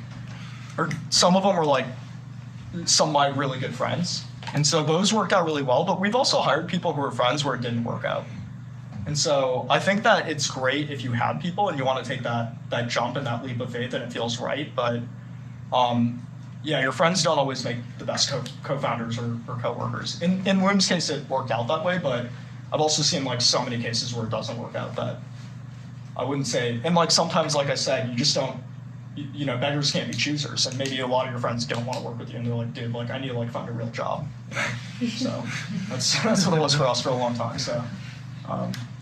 or some of them were like some of my really good friends. And so those worked out really well, but we've also hired people who were friends where it didn't work out. And so I think that it's great if you have people and you want to take that jump and that leap of faith and it feels right, but yeah, your friends don't always make the best co-founders or co-workers. In Loom's case, it worked out that way, but I've also seen like so many cases where it doesn't work out that I wouldn't say, and like sometimes, like I said, you just don't, you know, beggars can't be choosers, and maybe a lot of your friends don't want to work with you, and they're like, dude, like I need to like find a real job. You know? So that's what it was for us for a long time. So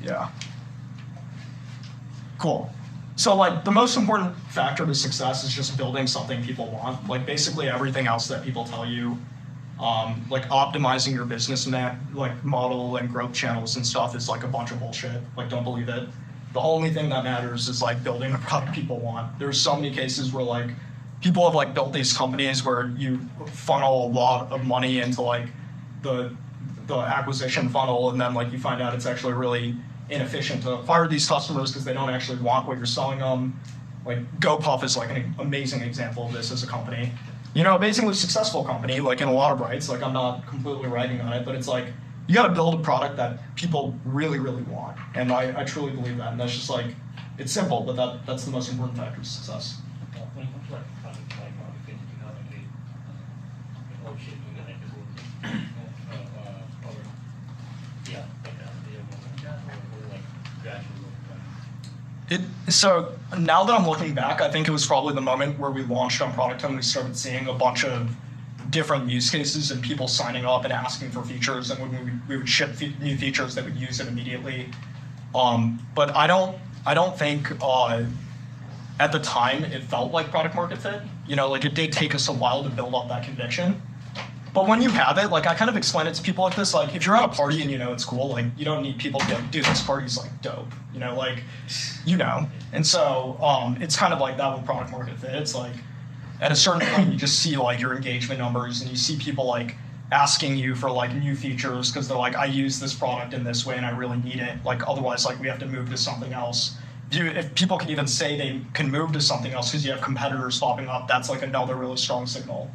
yeah, cool. So like the most important factor to success is just building something people want. Like basically everything else that people tell you, like optimizing your business like model and growth channels and stuff is like a bunch of bullshit. Like don't believe it. The only thing that matters is like building a product people want. There's so many cases where like people have like built these companies where you funnel a lot of money into like the acquisition funnel, and then like you find out it's actually really inefficient to acquire these customers because they don't actually want what you're selling them. Like GoPuff is like an amazing example of this as a company. You know, amazingly successful company, like in a lot of rights. Like I'm not completely ragging on it, but it's like you got to build a product that people really, really want, and I truly believe that. And that's just like it's simple, but that's the most important factor of success. When it comes to like finding like market fit, do you have like a oh shit, you got like this whole or yeah, like that, or like gradually. So now that I'm looking back, I think it was probably the moment where we launched on Product Hub and we started seeing a bunch of different use cases and people signing up and asking for features, and when we would ship new features, they would use it immediately. But I don't think at the time it felt like product market fit. You know, like it did take us a while to build up that conviction. But when you have it, like I kind of explain it to people like this, like if you're at a party and you know it's cool, like you don't need people to be like, dude, this party's like dope, you know, like, you know. And so it's kind of like that with product market fit. It's like at a certain point you just see like your engagement numbers and you see people like asking you for like new features because they're like, I use this product in this way and I really need it. Like otherwise, like we have to move to something else. If people can even say they can move to something else because you have competitors popping up, that's like another really strong signal.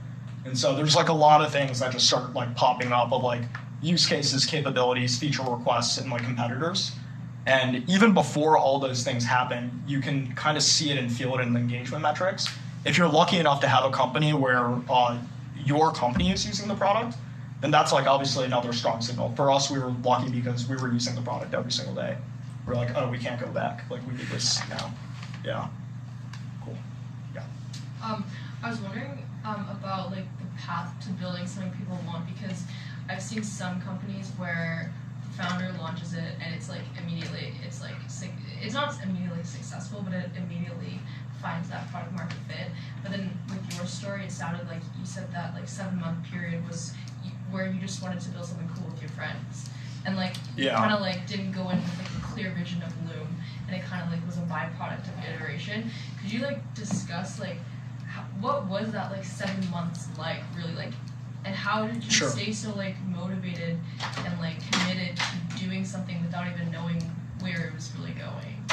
And so there's like a lot of things that just start like popping up of like use cases, capabilities, feature requests, and like competitors. And even before all those things happen, you can kind of see it and feel it in the engagement metrics. If you're lucky enough to have a company where your company is using the product, then that's like obviously another strong signal. For us, we were lucky because we were using the product every single day. We're like, oh, we can't go back. Like we need this now. Yeah. Cool. Yeah. I was wondering about like the path to building something people want, because I've seen some companies where the founder launches it and it's like immediately, it's not immediately successful, but it immediately finds that product market fit. But then with your story, it sounded like you said that like 7-month period was where you just wanted to build something cool with your friends. And like you kind of like didn't go in with like a clear vision of Loom, and it kind of like was a byproduct of iteration. Could you like discuss like what was that like 7 months like really like, and how did you stay so like motivated and like committed to doing something without even knowing where it was really going?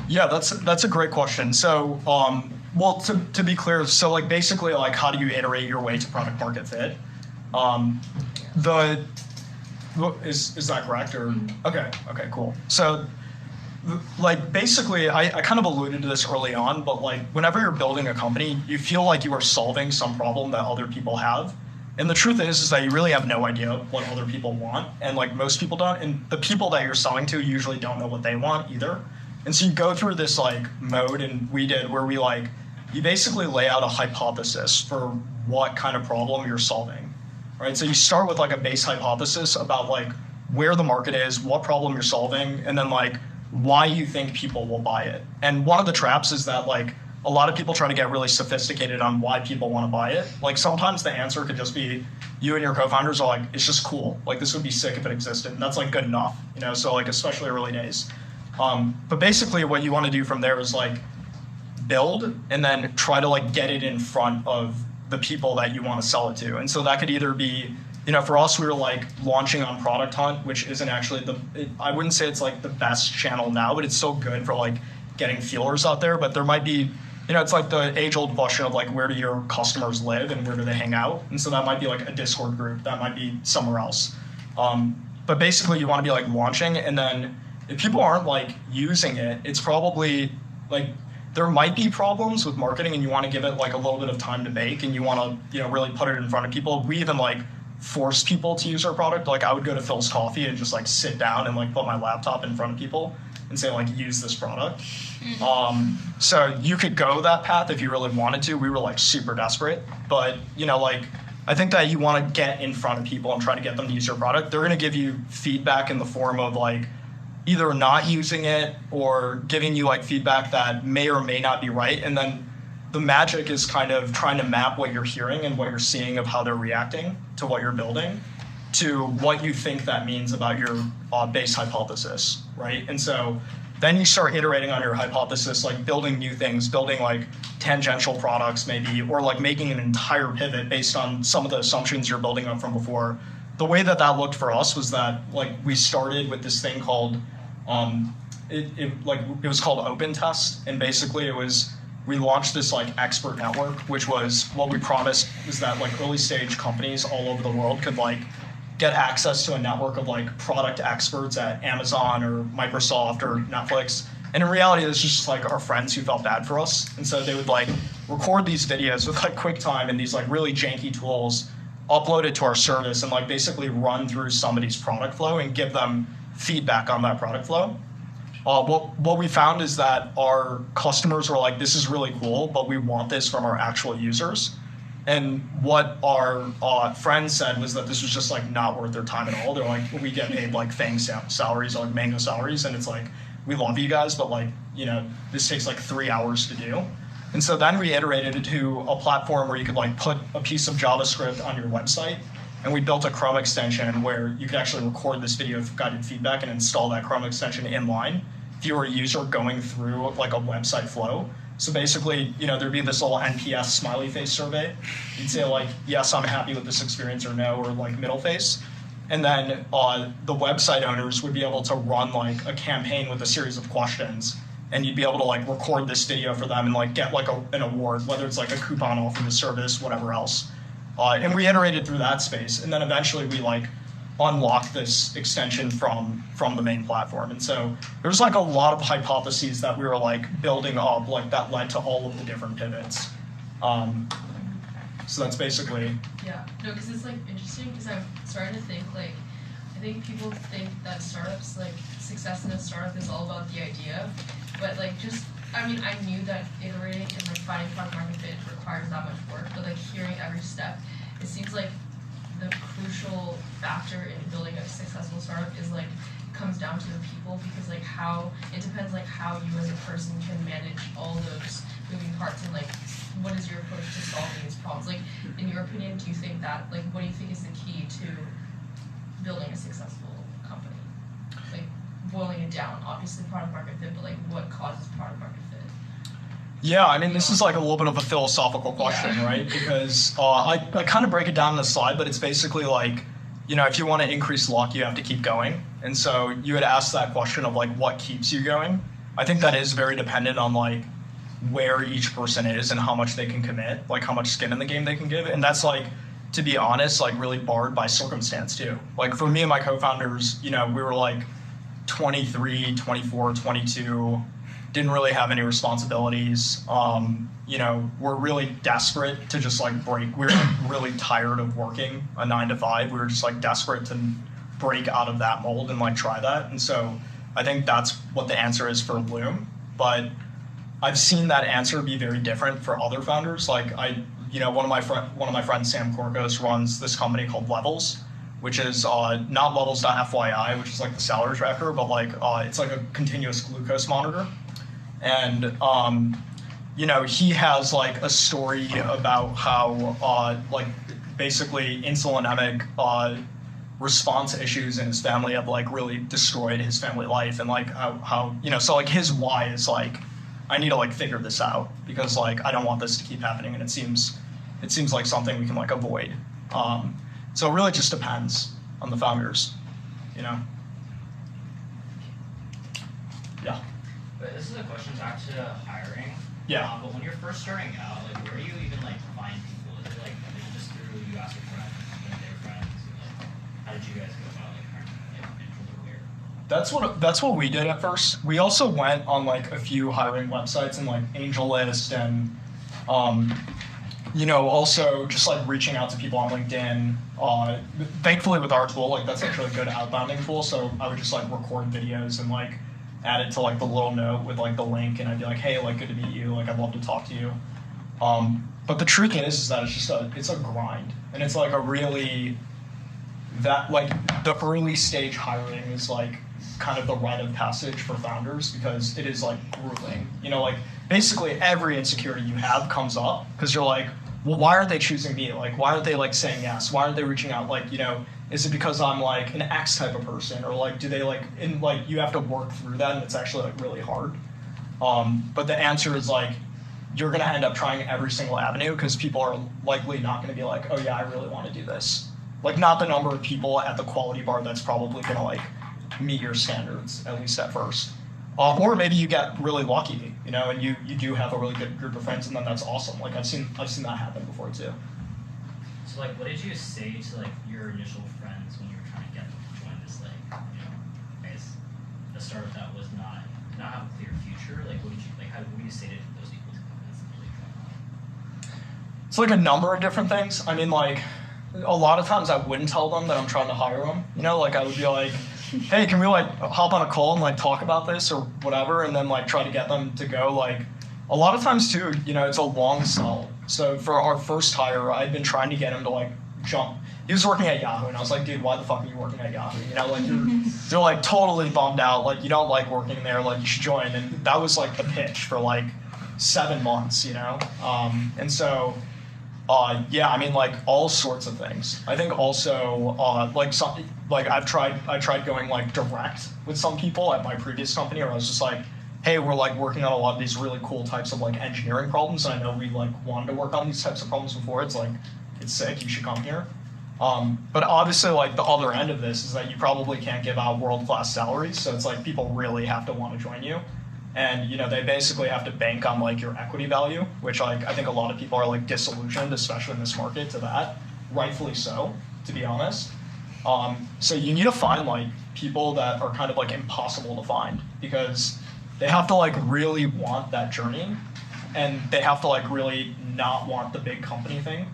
Yeah, that's a great question. So, well, to be clear, so like basically like how do you iterate your way to product market fit? Is that correct or okay, cool. So like basically I kind of alluded to this early on, but like whenever you're building a company, you feel like you are solving some problem that other people have. And the truth is that you really have no idea what other people want, and like most people don't, and the people that you're selling to usually don't know what they want either. And so you go through this like mode, and we did, where we like you basically lay out a hypothesis for what kind of problem you're solving, right? So you start with like a base hypothesis about like where the market is, what problem you're solving, and then like why you think people will buy it. And one of the traps is that like a lot of people try to get really sophisticated on why people want to buy it. Like sometimes the answer could just be you and your co-founders are like, it's just cool. Like this would be sick if it existed. And that's like good enough, you know? So like especially early days. But basically what you want to do from there is like build and then try to like get it in front of the people that you want to sell it to. And so that could either be, you know, for us, we were like launching on Product Hunt, which isn't actually I wouldn't say it's like the best channel now, but it's still good for like getting feelers out there. But there might be, you know, it's like the age-old question of like, where do your customers live and where do they hang out? And so that might be like a Discord group, that might be somewhere else. But basically you want to be like launching, and then if people aren't like using it, it's probably like, there might be problems with marketing and you want to give it like a little bit of time to bake and you want to, you know, really put it in front of people. We even like force people to use our product. Like I would go to Phil's Coffee and just like sit down and like put my laptop in front of people and say like, use this product. So you could go that path if you really wanted to. We were like super desperate, but you know, like I think that you want to get in front of people and try to get them to use your product. They're going to give you feedback in the form of like either not using it or giving you like feedback that may or may not be right. And then the magic is kind of trying to map what you're hearing and what you're seeing of how they're reacting to what you're building to what you think that means about your base hypothesis, right? And so then you start iterating on your hypothesis, like building new things, building like tangential products maybe, or like making an entire pivot based on some of the assumptions you're building up from before. The way that that looked for us was that like we started with this thing called, it was called Open Test, and basically it was, we launched this like expert network, which was what we promised is that like early stage companies all over the world could like get access to a network of like product experts at Amazon or Microsoft or Netflix. And in reality, it was just like our friends who felt bad for us. And so they would like record these videos with like QuickTime and these like really janky tools, upload it to our service and like basically run through somebody's product flow and give them feedback on that product flow. What we found is that our customers were like, this is really cool, but we want this from our actual users. And what our friends said was that this was just like not worth their time at all. They're like, we get paid like FANG salaries or like mango salaries, and it's like, we love you guys, but like, you know, this takes like 3 hours to do. And so then we iterated it to a platform where you could like put a piece of JavaScript on your website, and we built a Chrome extension where you could actually record this video of guided feedback and install that Chrome extension inline if you were a user going through like a website flow. So basically, you know, there'd be this little NPS smiley face survey. You'd say like, yes, I'm happy with this experience, or no, or like middle face. And then the website owners would be able to run like a campaign with a series of questions, and you'd be able to like record this video for them and like get like an award, whether it's like a coupon off of the service, whatever else. And we iterated through that space, and then eventually we like unlock this extension from the main platform. And so there's like a lot of hypotheses that we were like building up, like that led to all of the different pivots. So that's basically. Yeah, no, because it's like interesting because I'm starting to think like, I think people think that startups, like success in a startup is all about the idea, but like just, I mean, I knew that iterating and like finding product market fit requires that much work, but like hearing every step, it seems like the crucial factor in building a successful startup is like comes down to the people, because like how it depends like how you as a person can manage all those moving parts, and like what is your approach to solving these problems. Like in your opinion, do you think that like what do you think is the key to building a successful company? Like boiling it down, obviously product market fit, but like what causes product market fit? Yeah, I mean, this is like a little bit of a philosophical question, right? Because I kind of break it down in the slide, but it's basically like, you know, if you want to increase luck, you have to keep going. And so you had asked that question of like, what keeps you going? I think that is very dependent on like where each person is and how much they can commit, like how much skin in the game they can give. And that's like, to be honest, like really barred by circumstance too. Like for me and my co-founders, you know, we were like 23, 24, 22, didn't really have any responsibilities. You know, we're really desperate to just like break. We were really tired of working a 9 to 5. We were just like desperate to break out of that mold and like try that. And so I think that's what the answer is for Loom. But I've seen that answer be very different for other founders. Like one of my friends, Sam Korkos, runs this company called Levels, which is not levels.fyi, which is like the salary tracker, but like it's like a continuous glucose monitor. And he has like a story about how like basically insulinemic response issues in his family have like really destroyed his family life, and like how so like his why is like, I need to like figure this out because like I don't want this to keep happening, and it seems like something we can like avoid. So it really just depends on the founders, Yeah. But this is a question back to hiring. Yeah. But when you're first starting out, like where do you even like find people? Is it like just through you ask your friends, and their friends? Like, how did you guys go about like hiring people to where? That's what we did at first. We also went on like a few hiring websites and like AngelList and also just like reaching out to people on LinkedIn. Thankfully with our tool, like that's actually a good outbounding tool. So I would just like record videos and like add it to like the little note with like the link, and I'd be like, hey, like good to meet you. Like I'd love to talk to you. But the truth is that it's a grind, and it's like the early stage hiring is like kind of the rite of passage for founders because it is like grueling. Like basically every insecurity you have comes up because you're like, well, why are they choosing me? Like, why aren't they like saying yes? Why aren't they reaching out? Like, is it because I'm like an X type of person, or like do they like you have to work through that, and it's actually like really hard. But the answer is like you're gonna end up trying every single avenue because people are likely not gonna be like, oh yeah, I really want to do this. Like not the number of people at the quality bar that's probably gonna like meet your standards at least at first. Or maybe you get really lucky, and you do have a really good group of friends, and then that's awesome. Like I've seen that happen before too. So like, what did you say to like your initial friends when you were trying to get them to join this like a startup that was not have a clear future? Like what do you say to those people to convince them to like join on? It's like a number of different things. I mean, like a lot of times I wouldn't tell them that I'm trying to hire them. Like I would be like, hey, can we like hop on a call and like talk about this or whatever, and then like try to get them to go. Like a lot of times too, it's a long sell. So for our first hire, I'd been trying to get him to like jump. He was working at Yahoo, and I was like, dude, why the fuck are you working at Yahoo? Like they're like totally bummed out. Like you don't like working there. Like you should join. And that was like the pitch for like 7 months. And so. Yeah, I mean, like all sorts of things. I think also I tried going like direct with some people at my previous company, where I was just like, hey, we're like working on a lot of these really cool types of like engineering problems, and I know we like wanted to work on these types of problems before. It's like, it's sick, you should come here. But obviously like the other end of this is that you probably can't give out world-class salaries, so it's like people really have to want to join you. And they basically have to bank on like your equity value, which like I think a lot of people are like disillusioned, especially in this market, to that, rightfully so, to be honest. So you need to find like people that are kind of like impossible to find, because they have to like really want that journey, and they have to like really not want the big company thing,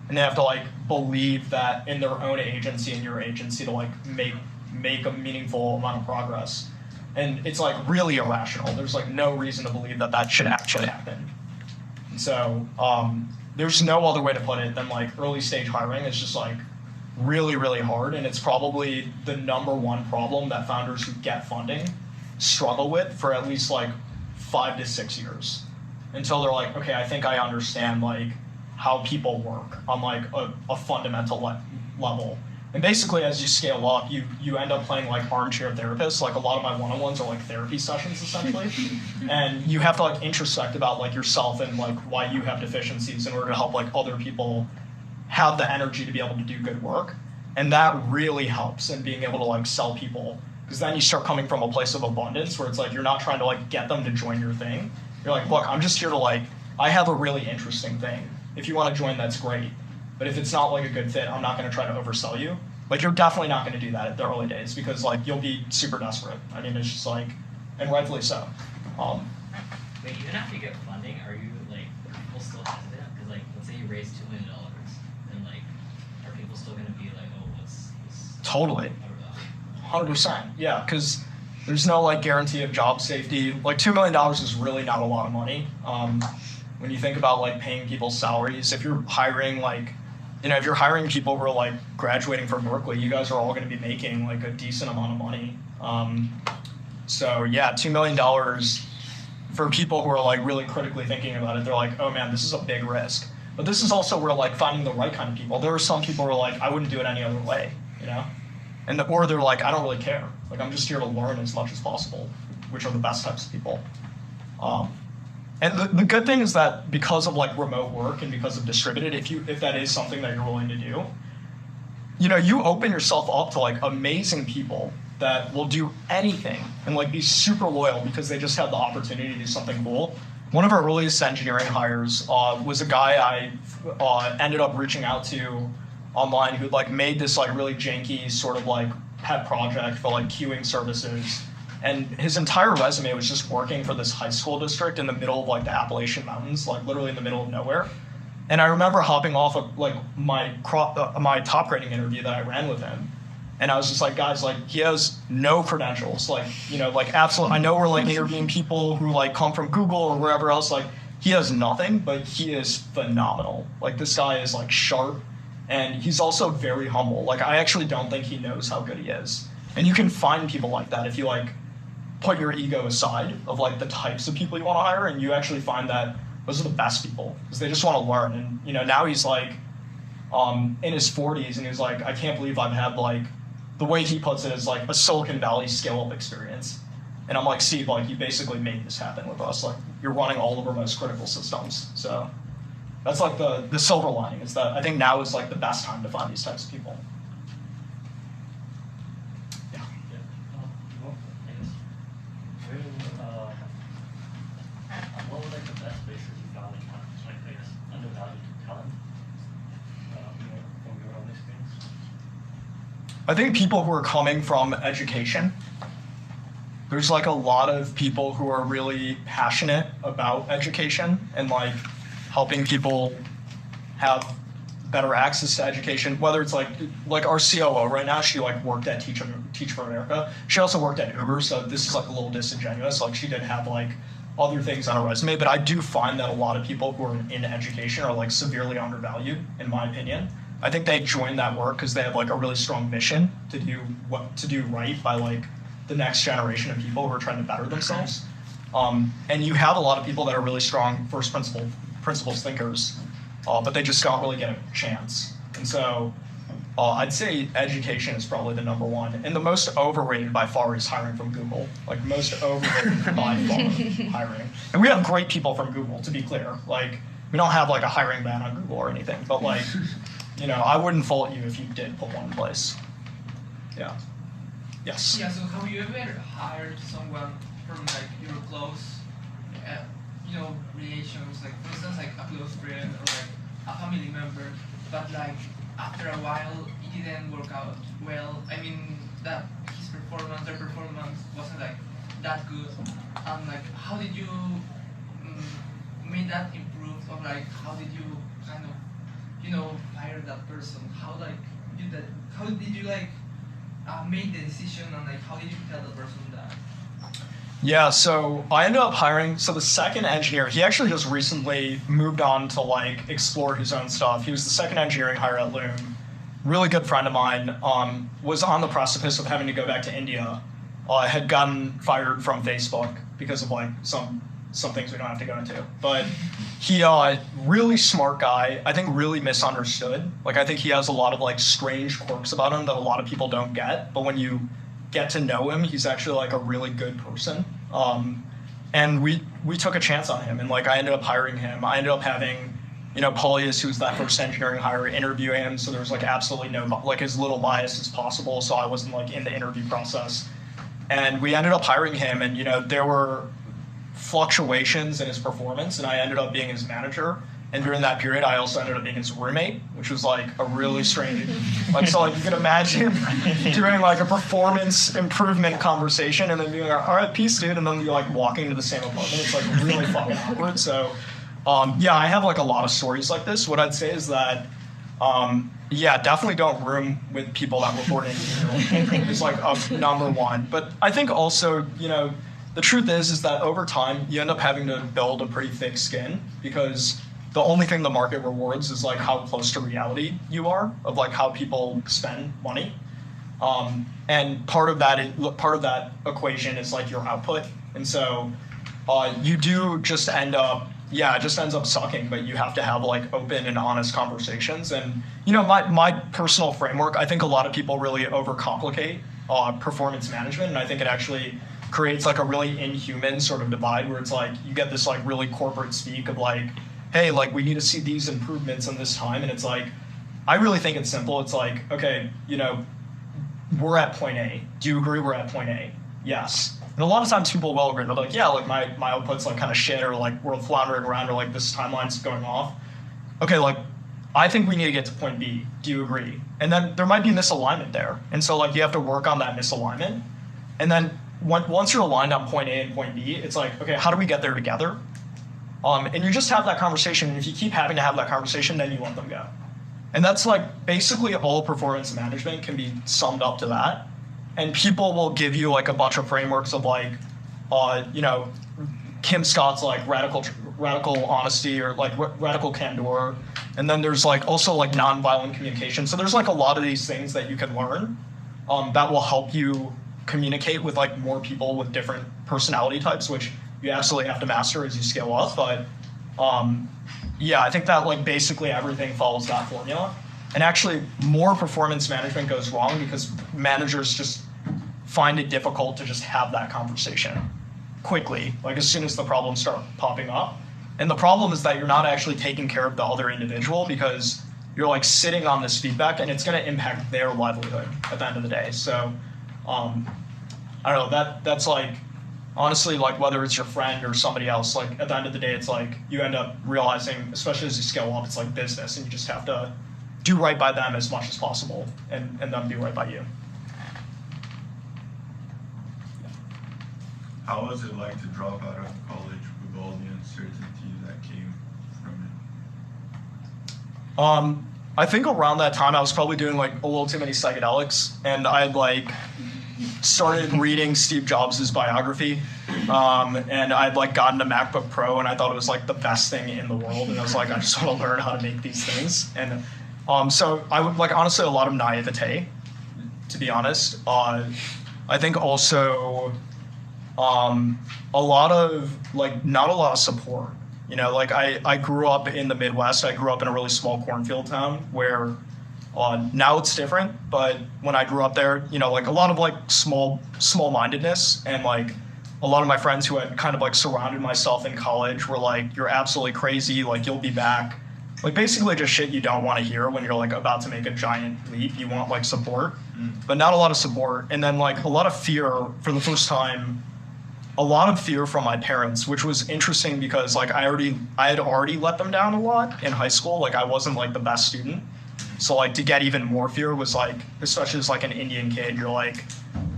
and they have to like believe that in their own agency and your agency to like make a meaningful amount of progress. And it's like really irrational. There's like no reason to believe that should actually happen. And so there's no other way to put it than like early stage hiring is just like really, really hard. And it's probably the number one problem that founders who get funding struggle with for at least like 5 to 6 years, until they're like, okay, I think I understand like how people work on like a fundamental level. And basically, as you scale up, you end up playing like armchair therapist. Like a lot of my one-on-ones are like therapy sessions essentially, and you have to like introspect about like yourself and like why you have deficiencies in order to help like other people have the energy to be able to do good work. And that really helps in being able to like sell people, because then you start coming from a place of abundance where it's like you're not trying to like get them to join your thing. You're like, look, I'm just here to like, I have a really interesting thing. If you want to join, that's great. But if it's not like a good fit, I'm not going to try to oversell you. Like you're definitely not going to do that at the early days, because like you'll be super desperate. I mean, it's just like, and rightfully so. Wait, even after you get funding, are you like, are people still hesitant? Because like, let's say you raise $2 million, and like, are people still going to be like, oh, what's this? Totally. 100%. Yeah, because There's no like guarantee of job safety. Like $2 million is really not a lot of money. When you think about like paying people's salaries, if you're hiring like, if you're hiring people who are like graduating from Berkeley, you guys are all going to be making like a decent amount of money. So yeah, $2 million for people who are like really critically thinking about it, they're like, oh man, this is a big risk. But this is also where like finding the right kind of people. There are some people who are like, I wouldn't do it any other way, or they're like, I don't really care. Like I'm just here to learn as much as possible, which are the best types of people. And the good thing is that because of like remote work and because of distributed, if that is something that you're willing to do, you open yourself up to like amazing people that will do anything and like be super loyal because they just have the opportunity to do something cool. One of our earliest engineering hires was a guy I ended up reaching out to online who like made this like really janky sort of like pet project for like queuing services. And his entire resume was just working for this high school district in the middle of like the Appalachian Mountains, like literally in the middle of nowhere. And I remember hopping off of like my top grading interview that I ran with him. And I was just like, guys, like he has no credentials, like, like absolutely. I know we're like interviewing people who like come from Google or wherever else, like he has nothing, but he is phenomenal. Like this guy is like sharp and he's also very humble. Like I actually don't think he knows how good he is. And you can find people like that if you like put your ego aside of like the types of people you want to hire, and you actually find that those are the best people because they just want to learn. And now he's like in his 40s, and he's like, I can't believe I've had like, the way he puts it is like a Silicon Valley scale-up experience. And I'm like, Steve, like you basically made this happen with us. Like you're running all of our most critical systems. So that's like the silver lining is that I think now is like the best time to find these types of people. What were like the best places you found like I guess undervalued talent from your own experience? I think people who are coming from education, there's like a lot of people who are really passionate about education and like helping people have better access to education, whether it's like our COO right now, she like worked at Teach for America. She also worked at Uber, so this is like a little disingenuous. Like she didn't have like other things on her resume, but I do find that a lot of people who are in education are like severely undervalued, in my opinion. I think they join that work because they have like a really strong mission to do right by like the next generation of people who are trying to better themselves. And you have a lot of people that are really strong first principles thinkers, but they just don't really get a chance. And so I'd say education is probably the number one. And the most overrated by far is hiring from Google. Like most overrated by far hiring. And we have great people from Google, to be clear. Like we don't have like a hiring ban on Google or anything, but like, I wouldn't fault you if you did put one in place. Yeah. Yes. Yeah, so have you ever hired someone from like your close, relations, like for instance, like a close friend or like a family member, but like after a while it didn't work out well? I mean, that their performance wasn't like that good. And like, how did you make that improve? Or like, how did you kind of, fire that person? How did you like make the decision, and like how did you tell the person that? Yeah, so I ended up hiring, so the second engineer, he actually just recently moved on to like explore his own stuff. He was the second engineering hire at Loom. Really good friend of mine, was on the precipice of having to go back to India. Had gotten fired from Facebook because of like some things we don't have to go into. But he, really smart guy, I think really misunderstood. Like I think he has a lot of like strange quirks about him that a lot of people don't get. But when you get to know him, he's actually like a really good person. And we took a chance on him, and like I ended up hiring him. I ended up having, Paulius, who's that first engineering hire, interview him. So there was like absolutely no, like as little bias as possible. So I wasn't like in the interview process. And we ended up hiring him, and there were fluctuations in his performance, and I ended up being his manager. And during that period, I also ended up being his roommate, which was like a really strange, so you can imagine doing like a performance improvement conversation and then being like, all right, peace, dude, and then you're like walking to the same apartment. It's like really fucking awkward. So, I have like a lot of stories like this. What I'd say is that Yeah, definitely don't room with people that report into you. It's like number one. But I think also, the truth is that over time you end up having to build a pretty thick skin because the only thing the market rewards is like how close to reality you are of like how people spend money. And part of that equation is like your output. And so you do just end up, it just ends up sucking, but you have to have like open and honest conversations. And, my personal framework, I think a lot of people really overcomplicate performance management. And I think it actually creates like a really inhuman sort of divide where it's like you get this like really corporate speak of like, hey, like we need to see these improvements in this time. And it's like, I really think it's simple. It's like, okay, we're at point A. Do you agree we're at point A? Yes. And a lot of times people will agree. They're like, yeah, like my output's like kind of shit, or like we're floundering around, or like this timeline's going off. Okay, like I think we need to get to point B. Do you agree? And then there might be misalignment there. And so like you have to work on that misalignment. And then once you're aligned on point A and point B, it's like, okay, how do we get there together? And you just have that conversation. And if you keep having to have that conversation, then you let them go. And that's like basically all performance management can be summed up to that. And people will give you like a bunch of frameworks of like, Kim Scott's like radical honesty or like radical candor. And then there's like also like nonviolent communication. So there's like a lot of these things that you can learn that will help you communicate with like more people with different personality types, which you absolutely have to master as you scale up. But I think that like basically everything follows that formula. And actually more performance management goes wrong because managers just find it difficult to just have that conversation quickly, like as soon as the problems start popping up. And the problem is that you're not actually taking care of the other individual because you're like sitting on this feedback and it's going to impact their livelihood at the end of the day. So I don't know, that's like, honestly, like whether it's your friend or somebody else, like at the end of the day, it's like you end up realizing, especially as you scale up, it's like business and you just have to do right by them as much as possible and them do right by you. How was it like to drop out of college with all the uncertainty that came from it? I think around that time I was probably doing like a little too many psychedelics, and I had like started reading Steve Jobs' biography, and I'd like gotten a MacBook Pro, and I thought it was like the best thing in the world, and I was like, I just want to learn how to make these things. And so I would like honestly a lot of naivete, to be honest. I think also a lot of like not a lot of support. Like I grew up in the Midwest. I grew up in a really small cornfield town where now it's different, but when I grew up there, like a lot of like small-mindedness, and like a lot of my friends who had kind of like surrounded myself in college were like, you're absolutely crazy, like you'll be back. Like basically just shit you don't want to hear when you're like about to make a giant leap. You want like support, but not a lot of support. And then like a lot of fear for the first time, a lot of fear from my parents, which was interesting because like I had already let them down a lot in high school. Like I wasn't like the best student. So like to get even more fear was like, especially as like an Indian kid, you're like,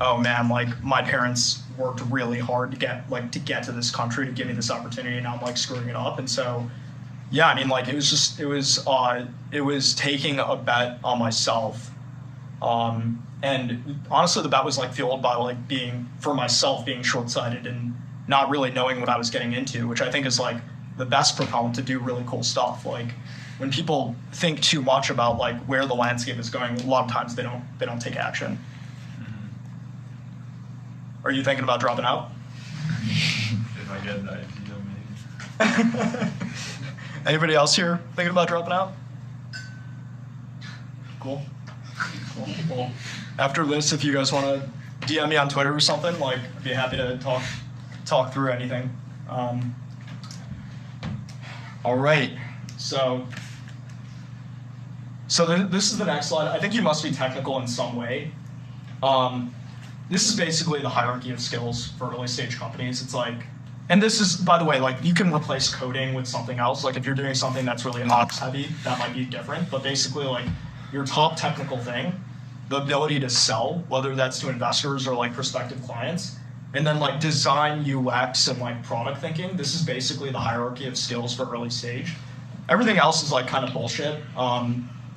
oh man, like my parents worked really hard to get to this country to give me this opportunity, and now I'm like screwing it up. And so, yeah, I mean like it was taking a bet on myself. And honestly, the bet was like fueled by like being short-sighted and not really knowing what I was getting into, which I think is like the best propellant to do really cool stuff. Like when people think too much about like where the landscape is going, a lot of times they don't take action. Are you thinking about dropping out? If I get an idea, maybe. Anybody else here thinking about dropping out? Cool. Well, after this, if you guys want to DM me on Twitter or something, like I'd be happy to talk through anything. All right. So this is the next slide. I think you must be technical in some way. This is basically the hierarchy of skills for early stage companies. It's like, and this is, by the way, like you can replace coding with something else. Like if you're doing something that's really ops heavy, that might be different. But basically like your top technical thing, the ability to sell, whether that's to investors or like prospective clients, and then like design, UX, and like product thinking. This is basically the hierarchy of skills for early stage. Everything else is like kind of bullshit.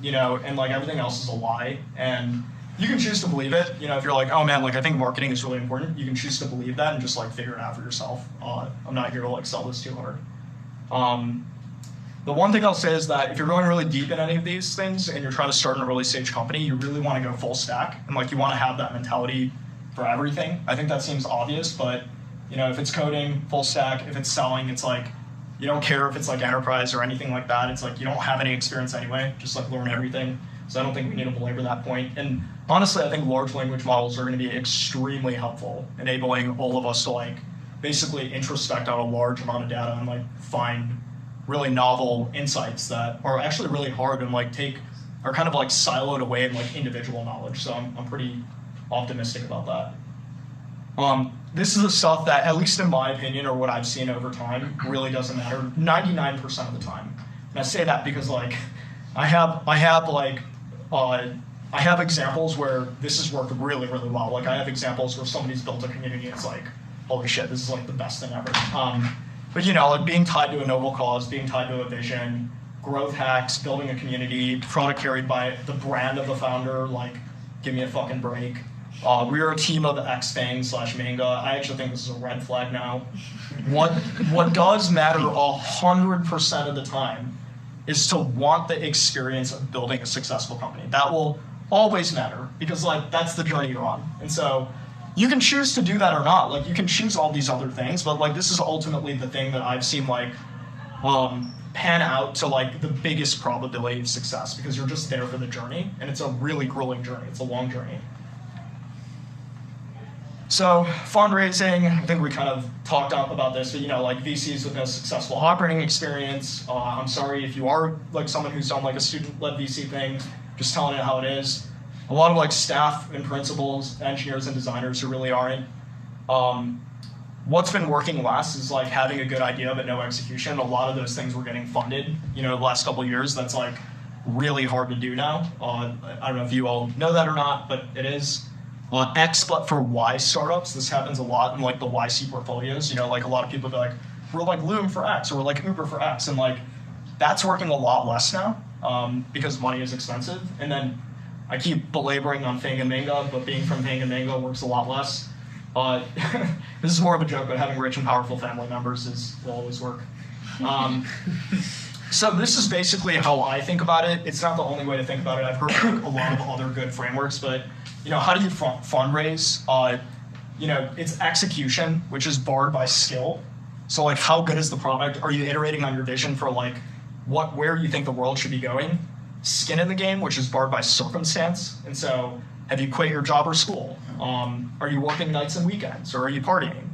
and like everything else is a lie. And you can choose to believe it. If you're like, oh man, like I think marketing is really important, you can choose to believe that and just like figure it out for yourself. I'm not here to like sell this too hard. The one thing I'll say is that if you're going really deep in any of these things and you're trying to start an early stage company, you really want to go full stack and like you want to have that mentality for everything. I think that seems obvious, but if it's coding, full stack, if it's selling, it's like you don't care if it's like enterprise or anything like that. It's like you don't have any experience anyway, just like learn everything. So I don't think we need to belabor that point. And honestly, I think large language models are going to be extremely helpful, enabling all of us to like basically introspect on a large amount of data and like find really novel insights that are actually really hard and like are kind of like siloed away in like individual knowledge. So I'm pretty optimistic about that. This is the stuff that, at least in my opinion, or what I've seen over time, really doesn't matter 99% of the time. And I say that because like I have examples where this has worked really, really well. Like I have examples where somebody's built a community and it's like, holy shit, this is like the best thing ever. But like being tied to a noble cause, being tied to a vision, growth hacks, building a community, product carried by the brand of the founder, like give me a fucking break. We are a team of Xfang/Manga. I actually think this is a red flag now. What does matter 100% of the time is to want the experience of building a successful company. That will always matter because like that's the journey you're on. And so you can choose to do that or not. Like you can choose all these other things, but like this is ultimately the thing that I've seen like pan out to like the biggest probability of success because you're just there for the journey and it's a really grueling journey. It's a long journey. So fundraising, I think we kind of talked about this, but like VCs with no successful operating experience. I'm sorry if you are like someone who's done like a student-led VC thing, just telling it how it is. A lot of like staff and principals, engineers and designers who really aren't. What's been working less is like having a good idea but no execution. A lot of those things were getting funded, the last couple of years. That's like really hard to do now. I don't know if you all know that or not, but it is. X, but for Y startups, this happens a lot in like the YC portfolios. Like a lot of people be like, we're like Loom for X or we're like Uber for X, and like that's working a lot less now because money is expensive. And then I keep belaboring on Fang and Manga, but being from Fang and Manga works a lot less. This is more of a joke, but having rich and powerful family members will always work. So this is basically how I think about it. It's not the only way to think about it. I've heard like, a lot of other good frameworks, but how do you fundraise? It's execution, which is barred by skill. So like, how good is the product? Are you iterating on your vision for like where you think the world should be going? Skin in the game, which is barred by circumstance. And so, have you quit your job or school? Are you working nights and weekends, or are you partying?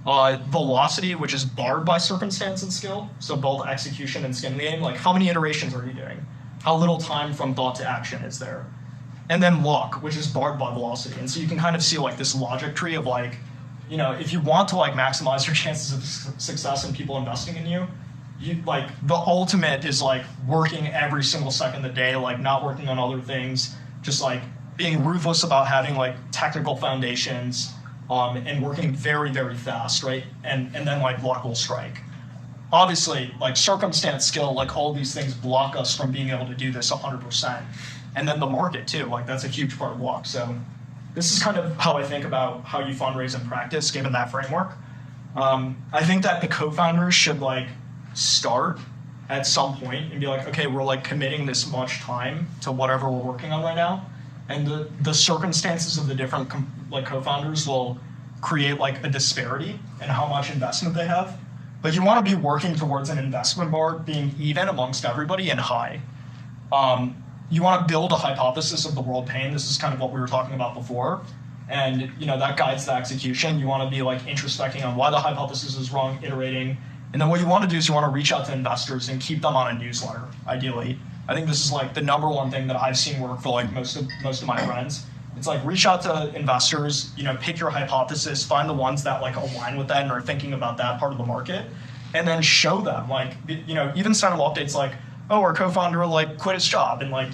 Velocity, which is barred by circumstance and skill. So both execution and skin in the game. Like, how many iterations are you doing? How little time from thought to action is there? And then luck, which is barred by velocity. And so you can kind of see like this logic tree of like, if you want to like maximize your chances of success and people investing in you, like the ultimate is like working every single second of the day, like not working on other things, just like being ruthless about having like technical foundations, and working very, very fast, right? And then like luck will strike. Obviously, like circumstance, skill, like all these things block us from being able to do this 100%. And then the market too, like that's a huge part of luck. So this is kind of how I think about how you fundraise in practice, given that framework. I think that the co-founders should like start at some point and be like, okay, we're like committing this much time to whatever we're working on right now. And the circumstances of the different co-founders will create like a disparity in how much investment they have. But you want to be working towards an investment bar being even amongst everybody and high. You want to build a hypothesis of the world pain. This is kind of what we were talking about before. And that guides the execution. You want to be like introspecting on why the hypothesis is wrong, iterating. And then what you want to do is you want to reach out to investors and keep them on a newsletter, ideally. I think this is like the number one thing that I've seen work for like most of my friends. It's like reach out to investors, pick your hypothesis, find the ones that like align with that and are thinking about that part of the market, and then show them like, even send them updates like, oh, our co-founder like quit his job and like,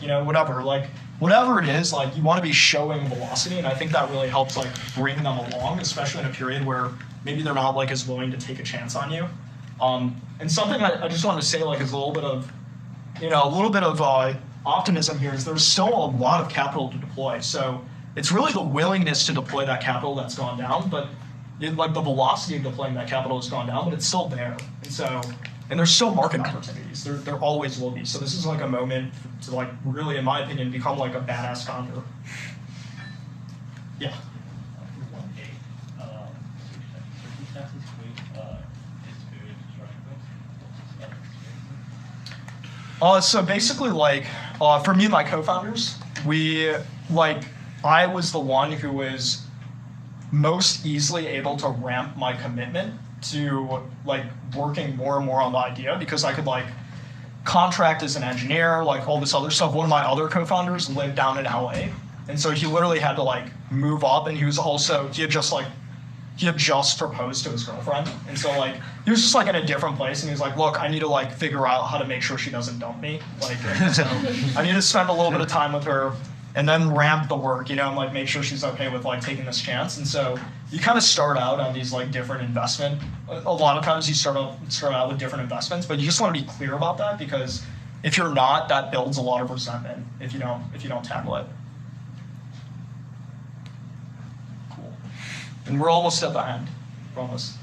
whatever it is, like you want to be showing velocity. And I think that really helps like bring them along, especially in a period where maybe they're not like as willing to take a chance on you. And something I just want to say like is a little bit of optimism here is there's still a lot of capital to deploy. So it's really the willingness to deploy that capital that's gone down, but like the velocity of deploying that capital has gone down, but it's still there. And there's still market opportunities. There always will be. So this is like a moment to like really, in my opinion, become like a badass founder. Yeah. So basically, like, for me and my co-founders, I was the one who was most easily able to ramp my commitment to like working more and more on the idea, because I could like contract as an engineer, like all this other stuff. One of my other co-founders lived down in LA, and so he literally had to like move up, and he had just proposed to his girlfriend, and so like he was just like in a different place, and he was like, look, I need to like figure out how to make sure she doesn't dump me, like, and so I need to spend a little bit of time with her and then ramp the work, and like make sure she's okay with like taking this chance. And so you kind of start out on these like different a lot of times you start out with different investments, but you just want to be clear about that, because if you're not, that builds a lot of resentment if you don't tackle it. And we're almost at the end, promise.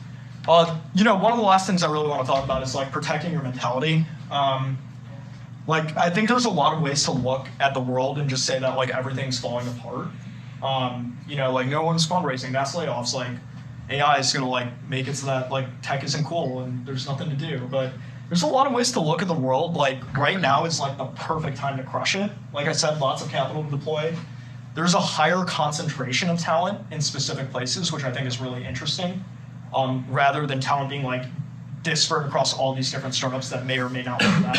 One of the last things I really want to talk about is like protecting your mentality. Like, I think there's a lot of ways to look at the world and just say that like everything's falling apart. Like no one's fundraising, mass layoffs, like AI is gonna like make it so that like tech isn't cool and there's nothing to do. But there's a lot of ways to look at the world. Like right now is like the perfect time to crush it. Like I said, lots of capital to deploy. There's a higher concentration of talent in specific places, which I think is really interesting, rather than talent being like disparate across all these different startups that may or may not work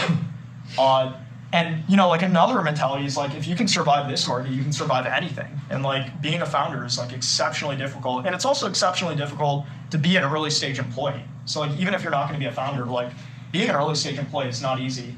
out. And like another mentality is like, if you can survive this market, you can survive anything. And like being a founder is like exceptionally difficult. And it's also exceptionally difficult to be an early stage employee. So like even if you're not going to be a founder, like being an early stage employee is not easy.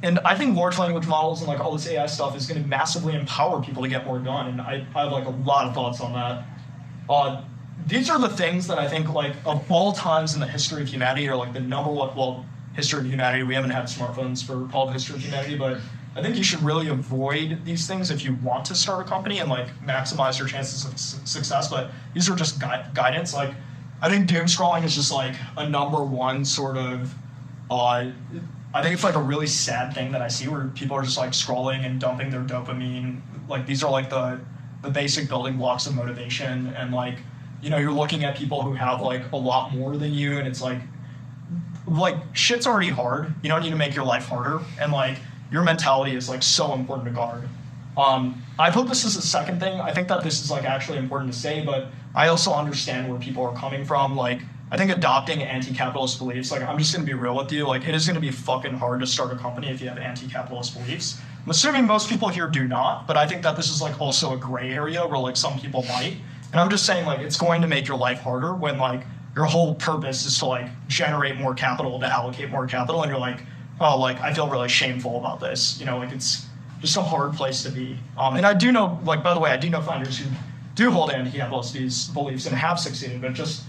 And I think large language models and like all this AI stuff is going to massively empower people to get more done. And I have like a lot of thoughts on that. These are the things that I think like of all times in the history of humanity are like the number one, history of humanity. We haven't had smartphones for all the history of humanity, but I think you should really avoid these things if you want to start a company and like maximize your chances of success. But these are just guidance. Like I think doom scrolling is just like a number one sort of, I think it's like a really sad thing that I see where people are just like scrolling and dumping their dopamine. Like these are like the basic building blocks of motivation. And like, you're looking at people who have like a lot more than you, and it's like shit's already hard. You don't need to make your life harder. And like your mentality is like so important to guard. I put this as a second thing. I think that this is like actually important to say, but I also understand where people are coming from. Like I think adopting anti-capitalist beliefs, like I'm just gonna be real with you, like it is gonna be fucking hard to start a company if you have anti-capitalist beliefs. I'm assuming most people here do not, but I think that this is like also a gray area where like some people might. And I'm just saying like it's going to make your life harder when like your whole purpose is to like generate more capital, to allocate more capital, and you're like, oh, like I feel really shameful about this. Like it's just a hard place to be. And I do know, like by the way, I do know founders who do hold anti-capitalist beliefs and have succeeded, but it's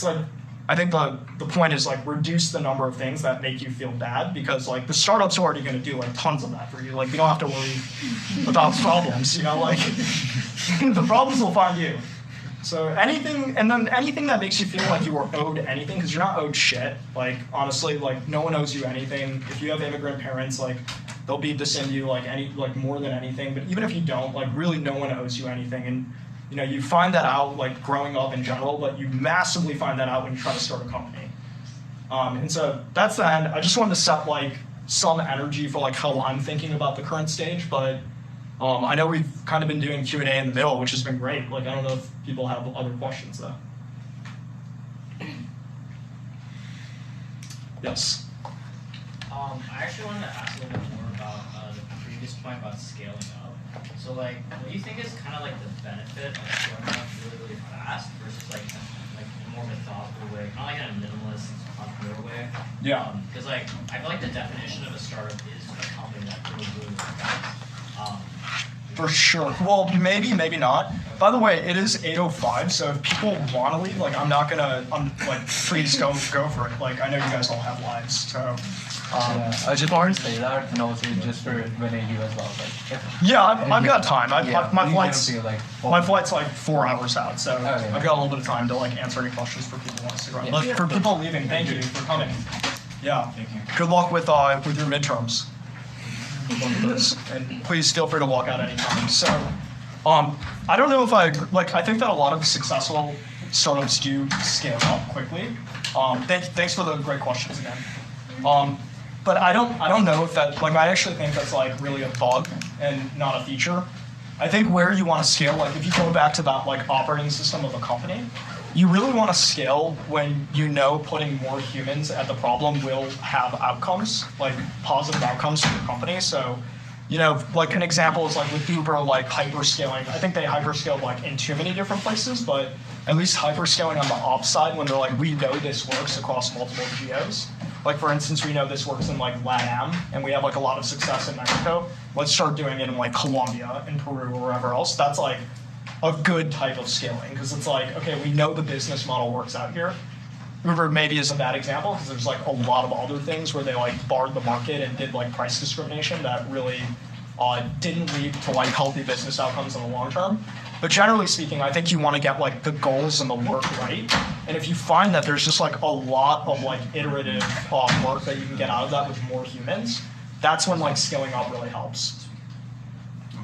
like I think the point is like reduce the number of things that make you feel bad, because like the startups are already going to do like tons of that for you. Like you don't have to worry about problems. Like the problems will find you. So anything that makes you feel like you are owed anything, because you're not owed shit. Like honestly, like no one owes you anything. If you have immigrant parents, like they'll beat this into you like more than anything. But even if you don't, like really no one owes you anything. And you find that out like growing up in general, but you massively find that out when you try to start a company. And so that's the end. I just wanted to set like some energy for like how I'm thinking about the current stage, but I know we've kind of been doing Q&A in the middle, which has been great. Like, I don't know if people have other questions, though. Yes? I actually wanted to ask a little bit more about the previous point about scaling up. So, like, what do you think is kind of like the benefit of scaling up really, really fast versus like a more methodical way, kind of like in a minimalist entrepreneur way? Yeah. Because like, I feel like the definition of a startup is a company that grows really, really fast. For sure. Well, maybe not. By the way, it is 8:05, so if people want to leave, like, I'm like, please go for it. Like, I know you guys all have lives, so. I just wanted to say that, and also just for Vinay, you as well. Yeah, I've got time. My flight's like 4 hours out, so yeah. I've got a little bit of time to like answer any questions for people who want to stick around. But for people leaving, thank you for coming. Yeah. Thank you. Good luck with your midterms. And please feel free to walk out anytime. So, I don't know if I think that a lot of successful startups do scale up quickly. Thanks for the great questions again. But I don't know if that, I actually think that's like really a bug and not a feature. I think where you want to scale, like if you go back to that like operating system of a company, you really want to scale when you know putting more humans at the problem will have outcomes, like positive outcomes for your company. So, like an example is like with Uber, like hyperscaling. I think they hyperscaled like in too many different places, but at least hyperscaling on the ops side when they're like, we know this works across multiple geos. Like for instance, we know this works in like LATAM, and we have like a lot of success in Mexico. Let's start doing it in like Colombia and Peru or wherever else. That's like a good type of scaling because it's like, okay, we know the business model works out here. Uber maybe is a bad example because there's like a lot of other things where they like barred the market and did like price discrimination that really didn't lead to like healthy business outcomes in the long term. But generally speaking, I think you want to get like the goals and the work right. And if you find that there's just like a lot of like iterative work that you can get out of that with more humans, that's when like scaling up really helps.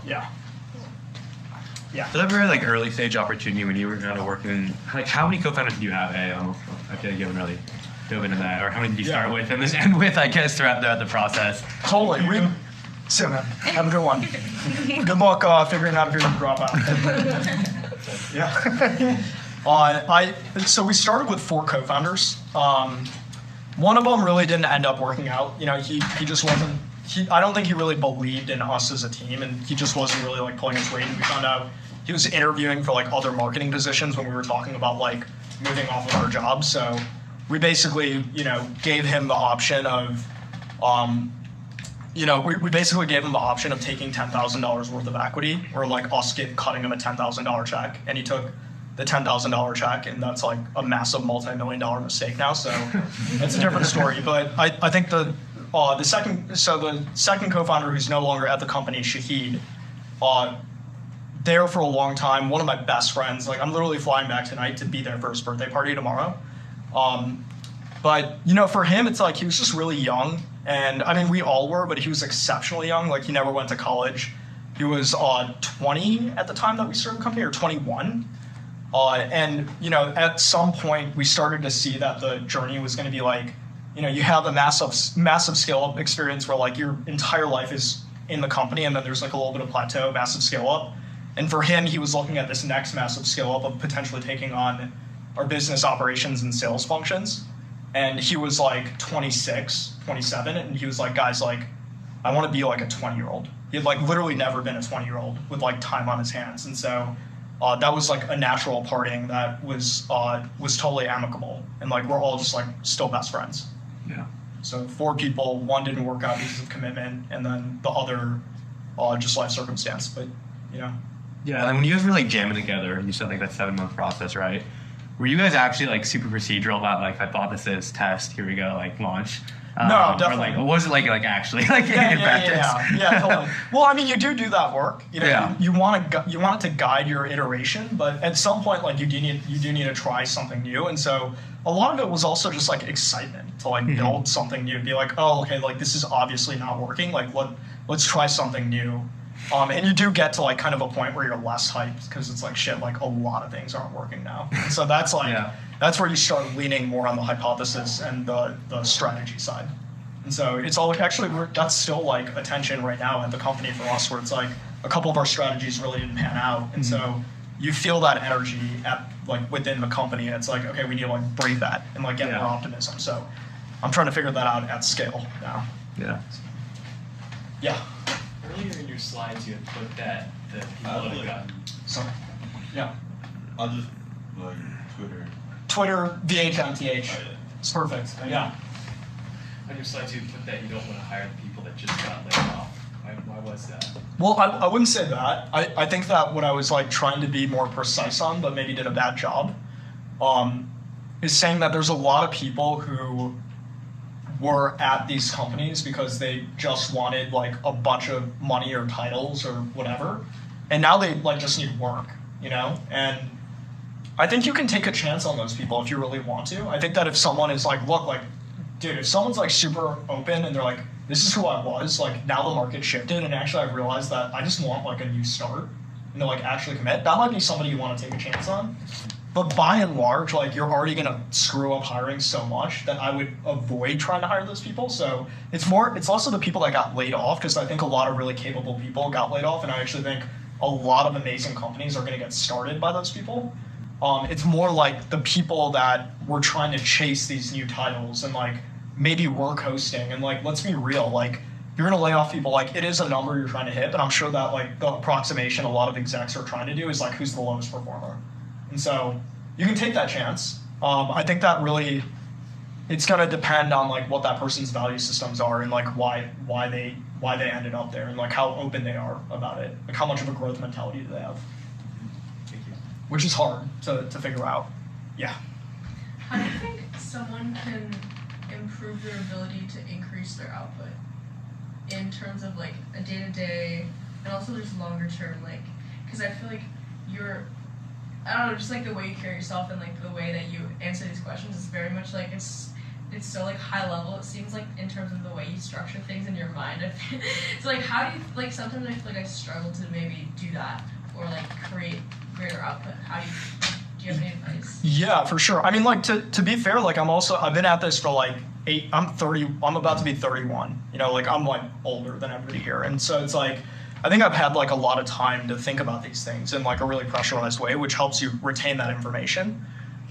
Yeah. Yeah. For that very like early stage opportunity when you were kind of working, like how many co-founders did you have? I feel like you haven't really dove into that, or how many did you start with and then end with? I guess throughout the process. Totally. So man, have a good one. Good luck figuring out if you're gonna drop out. Yeah. So we started with 4 co-founders. One of them really didn't end up working out. He just wasn't. I don't think he really believed in us as a team, and he just wasn't really like pulling his weight. And we found out he was interviewing for like other marketing positions when we were talking about like moving off of our jobs. So we basically, gave him the option of, we basically gave him the option of taking $10,000 worth of equity, or like us cutting him a $10,000 check, and he took the $10,000 check, and that's like a massive multi-million-dollar mistake now. So it's a different story. But I think the second co-founder who's no longer at the company, Shahid, there for a long time, one of my best friends. Like I'm literally flying back tonight to be there for his birthday party tomorrow. But for him, it's like he was just really young, and I mean we all were, but he was exceptionally young. Like he never went to college. He was 20 at the time that we started the company, or 21. And at some point we started to see that the journey was going to be like, you have a massive scale up experience where like your entire life is in the company, and then there's like a little bit of plateau, massive scale up. And for him, he was looking at this next massive scale up of potentially taking on our business operations and sales functions. And he was like 26, 27, and he was like, guys, like, I want to be like a 20-year-old. He had like literally never been a 20-year-old with like time on his hands. And so that was like a natural parting that was totally amicable. And like we're all just like still best friends. Yeah. So 4 people, 1 didn't work out because of commitment, and then the other just life circumstance. But Yeah, and when you guys were like jamming together, you said like that 7-month process, right? Were you guys actually like super procedural about like hypothesis, test, here we go, like launch? No, definitely. Or like, what was it like actually like in practice? Yeah, totally. Well, I mean, you do that work. You want it to guide your iteration, but at some point, like you do need to try something new, and so a lot of it was also just like excitement to like build something new, be like, oh, okay, like this is obviously not working, like let's try something new. And you do get to like kind of a point where you're less hyped because it's like shit, like a lot of things aren't working now. And so that's like that's where you start leaning more on the hypothesis and the strategy side. And so it's all actually that's still like a tension right now at the company for us, where it's like a couple of our strategies really didn't pan out, and so you feel that energy at like within the company. And it's like, okay, we need to like breathe that and like get more optimism. So I'm trying to figure that out at scale now. Yeah. Earlier in your slides, you had put that the people that have gotten. Sorry. Yeah. I'll just like Twitter, VHMTH. It's perfect. Yeah. On your slides, you put that you don't want to hire the people that just got laid off. Why was that? Well, I wouldn't say that. I think that what I was like trying to be more precise on, but maybe did a bad job, is saying that there's a lot of people who were at these companies because they just wanted like a bunch of money or titles or whatever, and now they like just need work, you know? And I think you can take a chance on those people if you really want to. I think that if someone is like, look, like, dude, if someone's like super open and they're like, this is who I was, like now the market shifted and actually I realized that I just want like a new start and to like actually commit, that might be somebody you want to take a chance on. But by and large, like you're already gonna screw up hiring so much that I would avoid trying to hire those people. So it's also the people that got laid off, because I think a lot of really capable people got laid off, and I actually think a lot of amazing companies are gonna get started by those people. It's more like the people that were trying to chase these new titles and like maybe were coasting, and like let's be real, like you're gonna lay off people, like it is a number you're trying to hit, but I'm sure that like the approximation a lot of execs are trying to do is like who's the lowest performer. And so you can take that chance. I think that really, it's gonna depend on like what that person's value systems are and like why they ended up there and like how open they are about it, like how much of a growth mentality do they have. Thank you. Which is hard to figure out. Yeah. How do you think someone can improve their ability to increase their output in terms of like a day-to-day, and also there's longer term, like, because I feel like I don't know, just like the way you carry yourself and like the way that you answer these questions is very much like it's so like high level. It seems like in terms of the way you structure things in your mind. It's like how do you like sometimes I feel like I struggle to maybe do that or like create greater output. Do you have any advice? Yeah, for sure. I mean, like to be fair, like I've been at this for like I'm about to be 31. You know, like I'm like older than everybody here, and so it's like I think I've had like a lot of time to think about these things in like a really pressurized way, which helps you retain that information.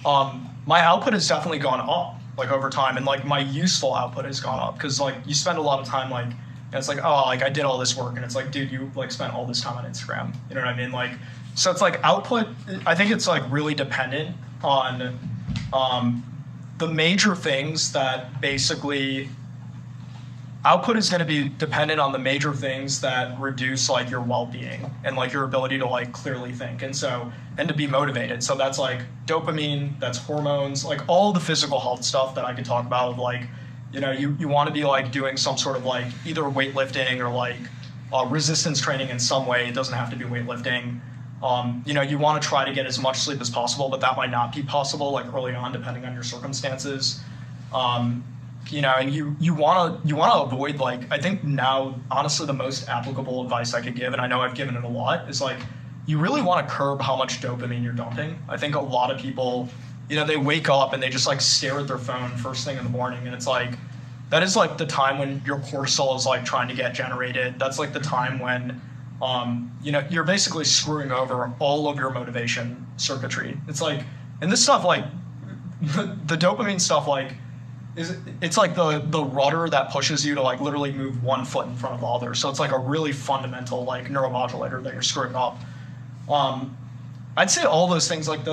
My output has definitely gone up like over time, and like my useful output has gone up because like you spend a lot of time like, and it's like, oh, like I did all this work, and it's like, dude, you like spent all this time on Instagram. You know what I mean? Like, so it's like output. I think it's like really dependent on the major things that basically. Output is going to be dependent on the major things that reduce like your well-being and like your ability to like clearly think and to be motivated. So that's like dopamine, that's hormones, like all the physical health stuff that I could talk about of like, you know, you want to be like doing some sort of like either weightlifting or like resistance training in some way. It doesn't have to be weightlifting. You know, you want to try to get as much sleep as possible, but that might not be possible like early on depending on your circumstances. You know, and you want to avoid like, I think now honestly the most applicable advice I could give, and I know I've given it a lot, is like you really want to curb how much dopamine you're dumping. I think a lot of people, you know, they wake up and they just like stare at their phone first thing in the morning, and it's like that is like the time when your cortisol is like trying to get generated. That's like the time when you know, you're basically screwing over all of your motivation circuitry. It's like, and this stuff like the dopamine stuff like it's like the rudder that pushes you to like literally move one foot in front of the other. So it's like a really fundamental like neuromodulator that you're screwing up. I'd say all those things like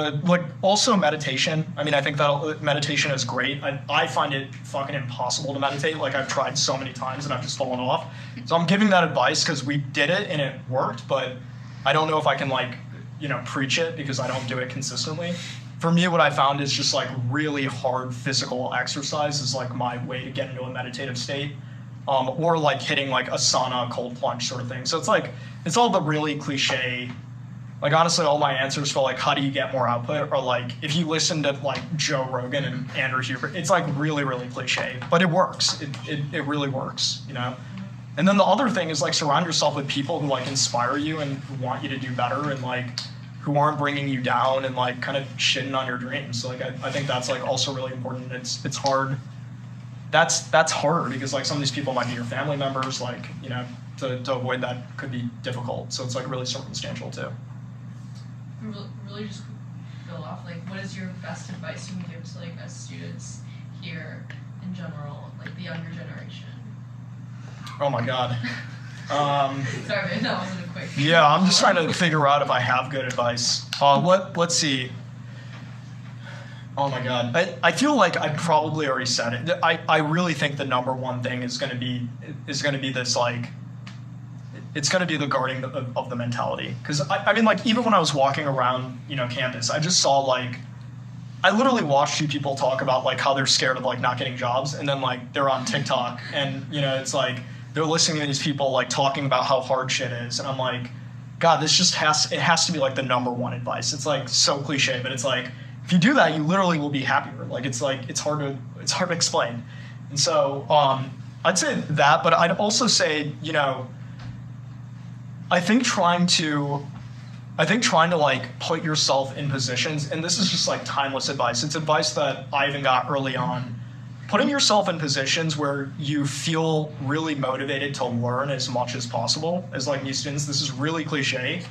also meditation. I mean, I think that meditation is great. I find it fucking impossible to meditate. Like I've tried so many times and I've just fallen off. So I'm giving that advice because we did it and it worked, but I don't know if I can like, you know, preach it because I don't do it consistently. For me, what I found is just like really hard physical exercise is like my way to get into a meditative state, or like hitting like a sauna, cold plunge sort of thing. So it's like, it's all the really cliche, like honestly, all my answers for like, how do you get more output are like, if you listen to like Joe Rogan and Andrew Huber, it's like really, really cliche, but it works. It really works, you know? And then the other thing is like surround yourself with people who like inspire you and who want you to do better and like, who aren't bringing you down and like kind of shitting on your dreams. So like I think that's like also really important. It's hard. That's hard because like some of these people might be your family members, like, you know, to avoid that could be difficult. So it's like really circumstantial too. Really just build off, like what is your best advice you can give to like us students here in general, like the younger generation? Oh my God. Sorry, man, that wasn't a quick. Yeah, I'm just trying to figure out if I have good advice. Let's see. Oh my God, I feel like I probably already said it. I really think the number one thing is going to be this like, it's going to be the guarding of the mentality. Because I mean like even when I was walking around, you know, campus, I just saw like, I literally watched you people talk about like how they're scared of like not getting jobs, and then like they're on TikTok, and you know it's like they're listening to these people like talking about how hard shit is, and I'm like, God, this just has to be like the number one advice. It's like so cliche, but it's like if you do that, you literally will be happier. Like it's hard to explain, and so I'd say that, but I'd also say, you know, I think trying to like put yourself in positions, and this is just like timeless advice. It's advice that I even got early on. Putting yourself in positions where you feel really motivated to learn as much as possible as like new students. This is really cliche,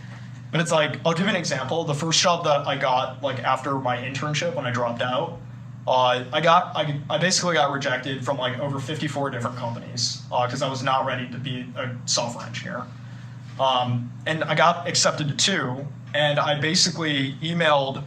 but it's like, I'll give you an example. The first job that I got like after my internship when I dropped out, I basically got rejected from like over 54 different companies because I was not ready to be a software engineer. And I got accepted to 2, and I basically emailed,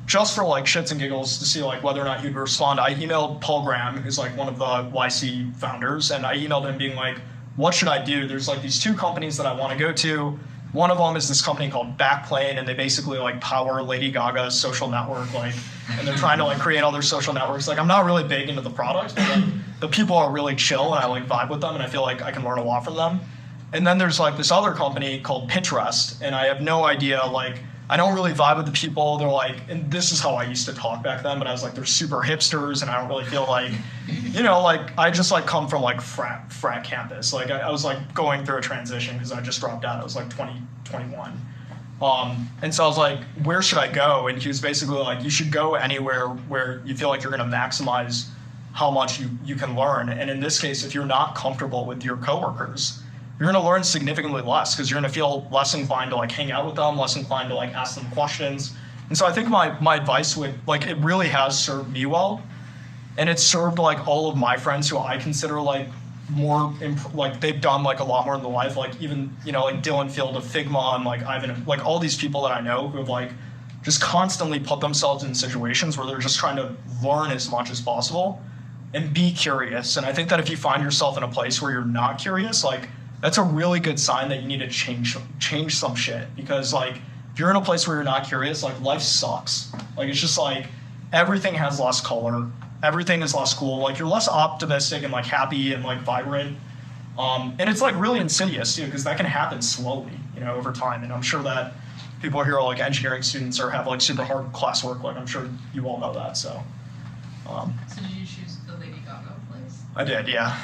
just for like shits and giggles to see like whether or not he'd respond. I emailed Paul Graham, who's like one of the YC founders, and I emailed him being like, what should I do? There's like these 2 companies that I want to go to. One of them is this company called Backplane, and they basically like power Lady Gaga's social network, like, and they're trying to like create other social networks. Like I'm not really big into the product, but like, the people are really chill, and I like vibe with them, and I feel like I can learn a lot from them. And then there's like this other company called Pinterest, and I have no idea, like, I don't really vibe with the people. They're like, and this is how I used to talk back then, but I was like, they're super hipsters, and I don't really feel like, you know, like, I just like come from like frat campus. Like I was like going through a transition because I just dropped out. I was like 21. And so I was like, where should I go? And he was basically like, you should go anywhere where you feel like you're going to maximize how much you can learn. And in this case, if you're not comfortable with your coworkers, you're going to learn significantly less because you're going to feel less inclined to like hang out with them, less inclined to like ask them questions. And so I think my advice would, like, it really has served me well. And it's served like all of my friends who I consider like more, like they've done like a lot more in their life. Like even, you know, like Dylan Field of Figma and like Ivan, like all these people that I know who have like just constantly put themselves in situations where they're just trying to learn as much as possible and be curious. And I think that if you find yourself in a place where you're not curious, like, that's a really good sign that you need to change some shit. Because like if you're in a place where you're not curious, like life sucks. Like it's just like everything has lost color, everything is less cool. Like you're less optimistic and like happy and like vibrant. And it's like really insidious too, because that can happen slowly, you know, over time. And I'm sure that people here are like engineering students or have like super hard classwork. Like I'm sure you all know that. So. So did you choose the Lady Gaga place? I did, yeah.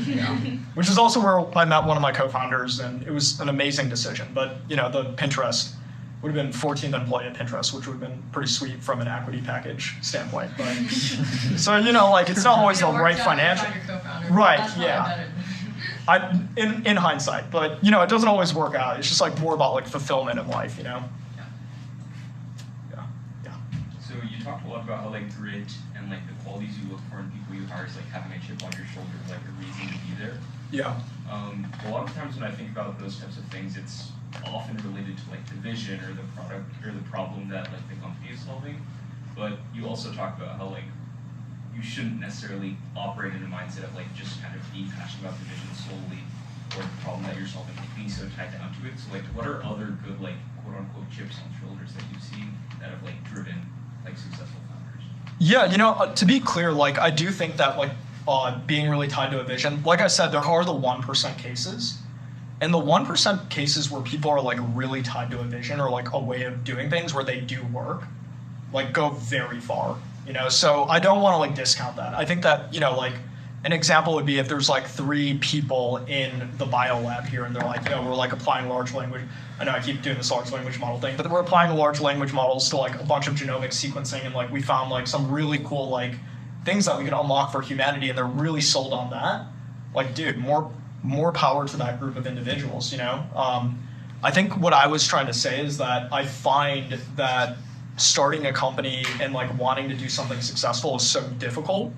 Yeah. Which is also where I met one of my co-founders, and it was an amazing decision. But, you know, the Pinterest would have been 14th employee at Pinterest, which would have been pretty sweet from an equity package standpoint. But so, you know, like it's not always the right financial. Right, yeah. In hindsight, but you know, it doesn't always work out. It's just like more about like fulfillment in life, you know. Yeah. So you talked a lot about how like grit and like the qualities you look for in people you hire is like having a chip on your shoulder, like a reason to be there. Yeah. A lot of times when I think about those types of things, it's often related to like the vision or the product or the problem that like the company is solving. But you also talk about how like you shouldn't necessarily operate in a mindset of like just kind of being passionate about the vision solely or the problem that you're solving, like being so tied down to it. So like what are other good like quote unquote chips on shoulders that you've seen that have like driven like successful founders? Yeah, you know, to be clear, like I do think that like being really tied to a vision, like I said, there are the 1% cases. And the 1% cases where people are like really tied to a vision or like a way of doing things where they do work, like go very far, you know? So I don't want to like discount that. I think that, you know, like an example would be if there's like 3 people in the bio lab here and they're like, you know, we're like applying large language. I know I keep doing this large language model thing, but we're applying large language models to like a bunch of genomic sequencing, and like we found like some really cool like things that we could unlock for humanity, and they're really sold on that. Like, dude, more power to that group of individuals, you know? I think what I was trying to say is that I find that starting a company and like wanting to do something successful is so difficult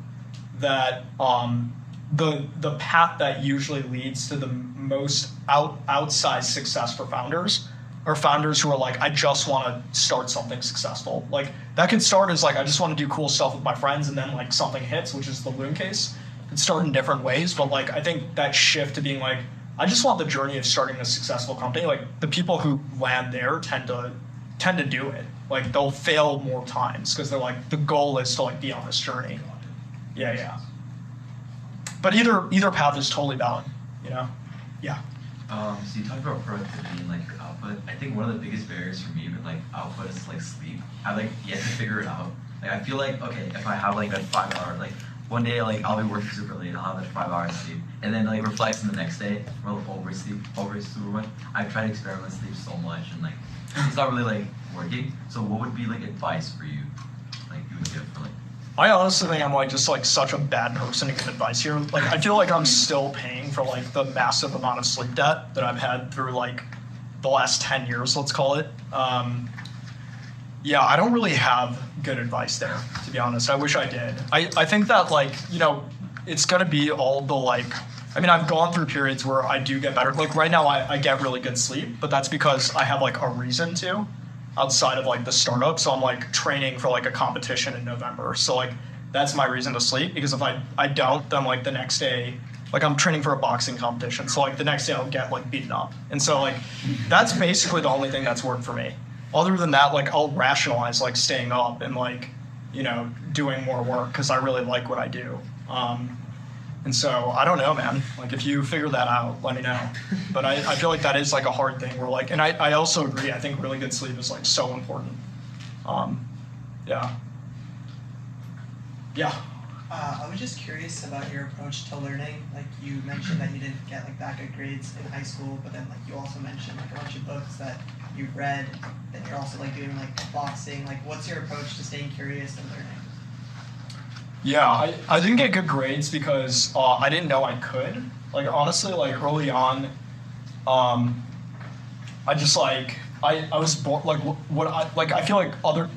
that the path that usually leads to the most outsized success for founders are founders who are like, I just want to start something successful. Like that could start as like, I just want to do cool stuff with my friends, and then like something hits, which is the Loom case. It start in different ways, but like I think that shift to being like, I just want the journey of starting a successful company. Like the people who land there tend to do it. like they'll fail more times because they're like the goal is to like be on this journey. Yeah. But either path is totally valid, you know? Yeah. So you talked about productivity and like your output. I think one of the biggest barriers for me with like output is like sleep. I like yet to figure it out. Like I feel like, okay, if I have like that 5 hour, like one day like I'll be working super late, I'll have that 5 hours sleep, and then like reflects in the next day, or oversleep super much. I've tried to experiment with sleep so much, and like it's not really like working. So what would be like advice for you, like you would give for like? I honestly think I'm like just like such a bad person to give advice here. Like I feel like I'm still paying for like the massive amount of sleep debt that I've had through like the last 10 years, let's call it. Yeah, I don't really have good advice there, to be honest. I wish I did. I think that like, you know, it's gonna be all the like, I mean, I've gone through periods where I do get better. Like right now I get really good sleep, but that's because I have like a reason to outside of like the startup. So I'm like training for like a competition in November. So like that's my reason to sleep, because if I don't, then like the next day, like I'm training for a boxing competition. So like the next day I'll get like beaten up. And so like that's basically the only thing that's worked for me. Other than that, like I'll rationalize like staying up and like, you know, doing more work because I really like what I do. And so I don't know, man. Like if you figure that out, let me know. But I feel like that is like a hard thing where like, and I also agree, I think really good sleep is like so important. Yeah. I was just curious about your approach to learning. Like you mentioned that you didn't get like that good grades in high school, but then like you also mentioned like a bunch of books that you've read, that you're also like doing like boxing. Like what's your approach to staying curious and learning? Yeah, I didn't get good grades because I didn't know I could. Like honestly, like early on, I just like I was born like I feel like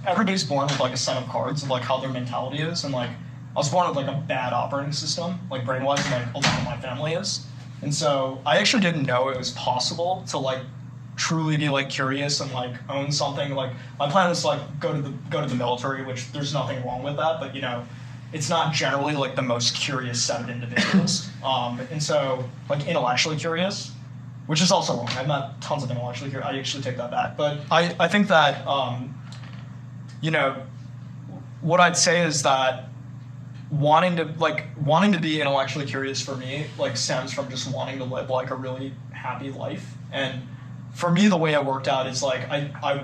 everybody's born with like a set of cards of like how their mentality is, and like I was born with like a bad operating system, like brain-wise, like a lot of my family is. And so I actually didn't know it was possible to like truly be like curious and like own something. Like my plan is to like go to the military, which there's nothing wrong with that, but you know, it's not generally like the most curious set of individuals. And so like intellectually curious, which is also wrong. I'm not tons of intellectually curious. I actually take that back. But I think that, you know, what I'd say is that wanting to be intellectually curious for me like stems from just wanting to live like a really happy life. And for me, the way it worked out is like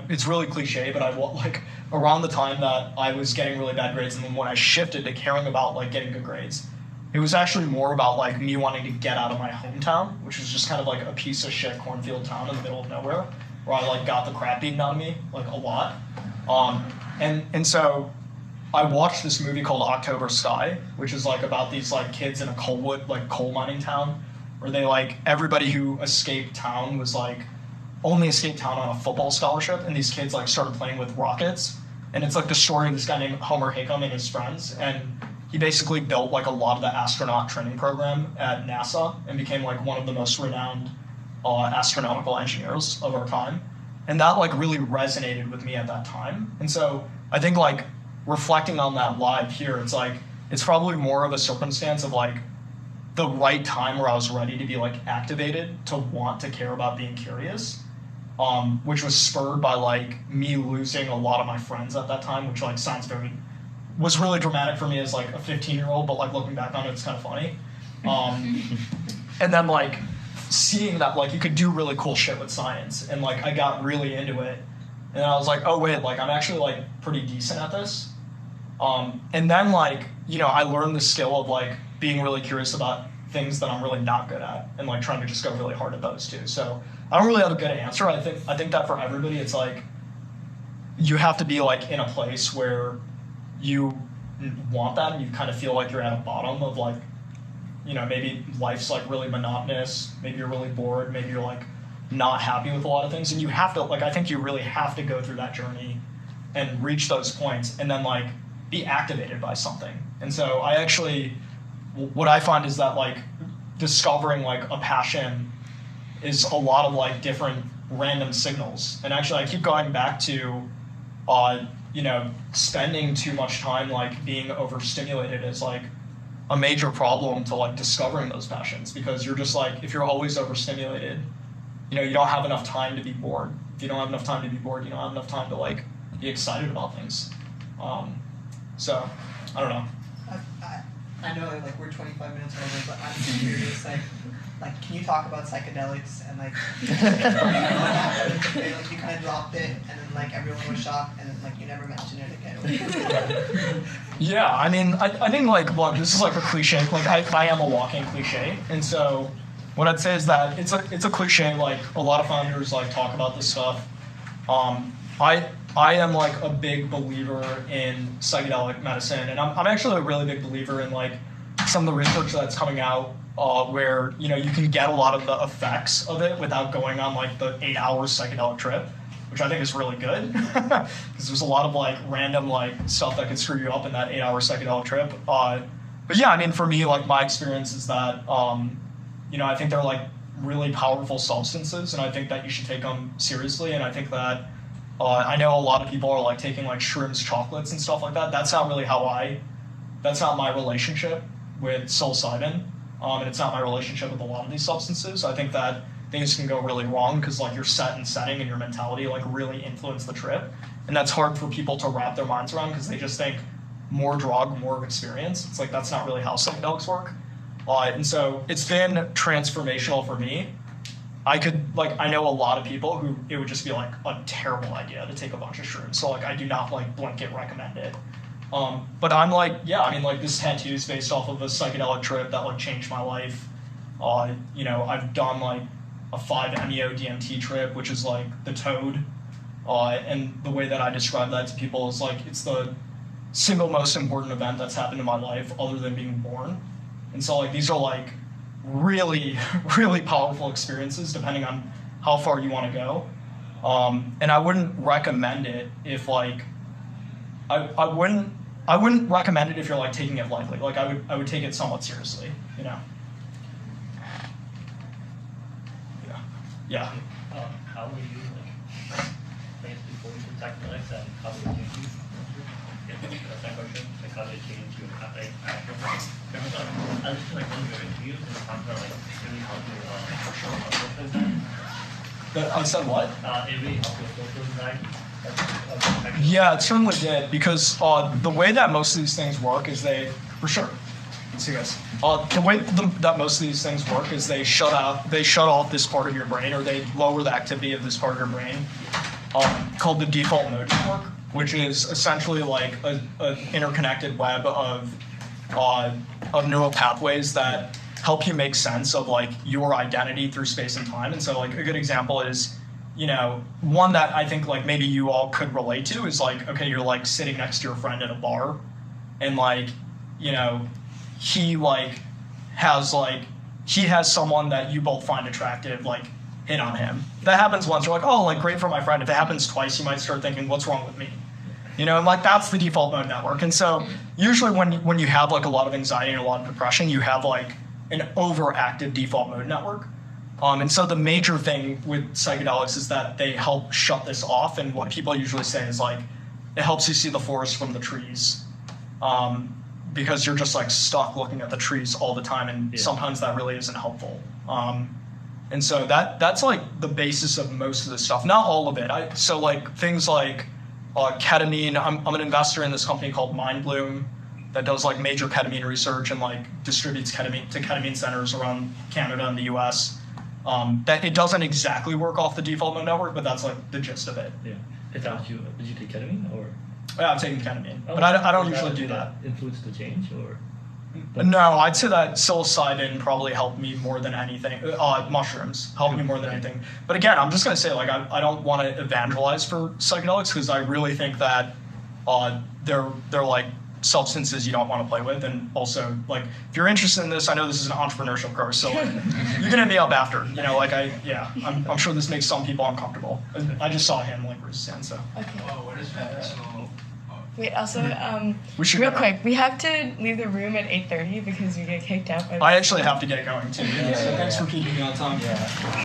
it's really cliche, but like around the time that I was getting really bad grades, and then when I shifted to caring about like getting good grades, it was actually more about like me wanting to get out of my hometown, which was just kind of like a piece of shit cornfield town in the middle of nowhere, where I like got the crap beaten out of me like a lot. And so I watched this movie called October Sky, which is like about these like kids in a coal mining town, where they like everybody who escaped town was like only escaped town on a football scholarship, and these kids like started playing with rockets. And it's like the story of this guy named Homer Hickam and his friends, and he basically built like a lot of the astronaut training program at NASA and became like one of the most renowned astronautical engineers of our time. And that like really resonated with me at that time. And so I think like reflecting on that live here, it's like it's probably more of a circumstance of like the right time where I was ready to be like activated to want to care about being curious, which was spurred by like me losing a lot of my friends at that time, which like was really dramatic for me as like a 15-year-old, but like looking back on it, it's kind of funny. And then like seeing that like you could do really cool shit with science, and like I got really into it, and I was like, oh wait, like I'm actually like pretty decent at this. And then like, you know, I learned the skill of like being really curious about things that I'm really not good at, and like trying to just go really hard at those too. So I don't really have a good answer. I think that for everybody, it's like you have to be like in a place where you want that, and you kind of feel like you're at a bottom of like, you know, maybe life's like really monotonous, maybe you're really bored, maybe you're like not happy with a lot of things, and you have to like, I think you really have to go through that journey and reach those points, and then like be activated by something. And so I actually, what I find is that like discovering like a passion is a lot of like different random signals. And actually I keep going back to, you know, spending too much time like being overstimulated is like a major problem to like discovering those passions, because you're just like, if you're always overstimulated, you know, you don't have enough time to be bored. If you don't have enough time to be bored, you don't have enough time to like be excited about things. So I don't know. I know like we're 25 minutes over, but I'm just curious, like can you talk about psychedelics and like, like you kind of dropped it and then like everyone was shocked and then like you never mentioned it again. Yeah, I mean, I think like, look, this is like a cliche. Like I am a walking cliche, and so what I'd say is that it's a cliche. Like a lot of founders like talk about this stuff. I am like a big believer in psychedelic medicine, and I'm actually a really big believer in like some of the research that's coming out where you can get a lot of the effects of it without going on like the 8-hour psychedelic trip, which I think is really good because there's a lot of like random like stuff that can screw you up in that 8-hour psychedelic trip. But yeah, I mean, for me, like my experience is that I think they're like really powerful substances, and I think that you should take them seriously, and I think that. I know a lot of people are like taking like shrooms, chocolates, and stuff like that. That's not really that's not my relationship with psilocybin, and it's not my relationship with a lot of these substances. I think that things can go really wrong because like your set and setting and your mentality like really influence the trip, and that's hard for people to wrap their minds around because they just think more drug, more experience. It's like that's not really how psychedelics work, and so it's been transformational for me. I know a lot of people who it would just be like a terrible idea to take a bunch of shrooms. So like I do not like blanket recommend it. But I'm like, yeah, I mean like this tattoo is based off of a psychedelic trip that like changed my life. I've done like a 5-MeO DMT trip, which is like the toad. And the way that I describe that to people is like it's the single most important event that's happened in my life other than being born. And so like these are like really, really powerful experiences depending on how far you want to go. And I wouldn't recommend it if like I wouldn't recommend it if you're like taking it lightly. Like I would take it somewhat seriously, Yeah. How would you like before you contact psychedelics and how would you get that question? Like how did it change you? I listened to like one of your interviews and it talked about like it really helped you with social anxiety. I said what? It really helped with social anxiety. Yeah, it certainly did because the way that most of these things work is for sure. Let's see, guys. The way that most of these things work is they shut off this part of your brain, or they lower the activity of this part of your brain, called the default mode network, which is essentially like an interconnected web of neural pathways that help you make sense of like your identity through space and time. And so like a good example is, one that I think like maybe you all could relate to is like, okay, you're like sitting next to your friend at a bar, and like, he has someone that you both find attractive, like hit on him. That happens once, you're like, oh, like great for my friend. If it happens twice, you might start thinking, what's wrong with me? And like that's the default mode network. And so usually when you have like a lot of anxiety and a lot of depression, you have like an overactive default mode network. And so the major thing with psychedelics is that they help shut this off. And what people usually say is like, it helps you see the forest from the trees. Because you're just like stuck looking at the trees all the time, and sometimes that really isn't helpful. And so that's like the basis of most of this stuff, not all of it. So like things like ketamine. I'm an investor in this company called Loom that does like major ketamine research and like distributes ketamine to ketamine centers around Canada and the U.S. That it doesn't exactly work off the default mode network, but that's like the gist of it. Yeah. Did you take ketamine or? Yeah, I'm taking ketamine, but I don't usually do that. Influence the change, or? No, I'd say that psilocybin probably helped me more than anything. Mushrooms helped me more than anything. But again, I'm just going to say, like, I don't want to evangelize for psychedelics because I really think that they're like substances you don't want to play with. And also, like, if you're interested in this, I know this is an entrepreneurship course, so like, you can hit me up after. I'm sure this makes some people uncomfortable. I just saw him like raise his hand, so. Okay. Oh, what is that? Wait, also, real quick, we have to leave the room at 8:30 because we get kicked out. I actually have to get going too. So thanks for keeping me on time. Yeah.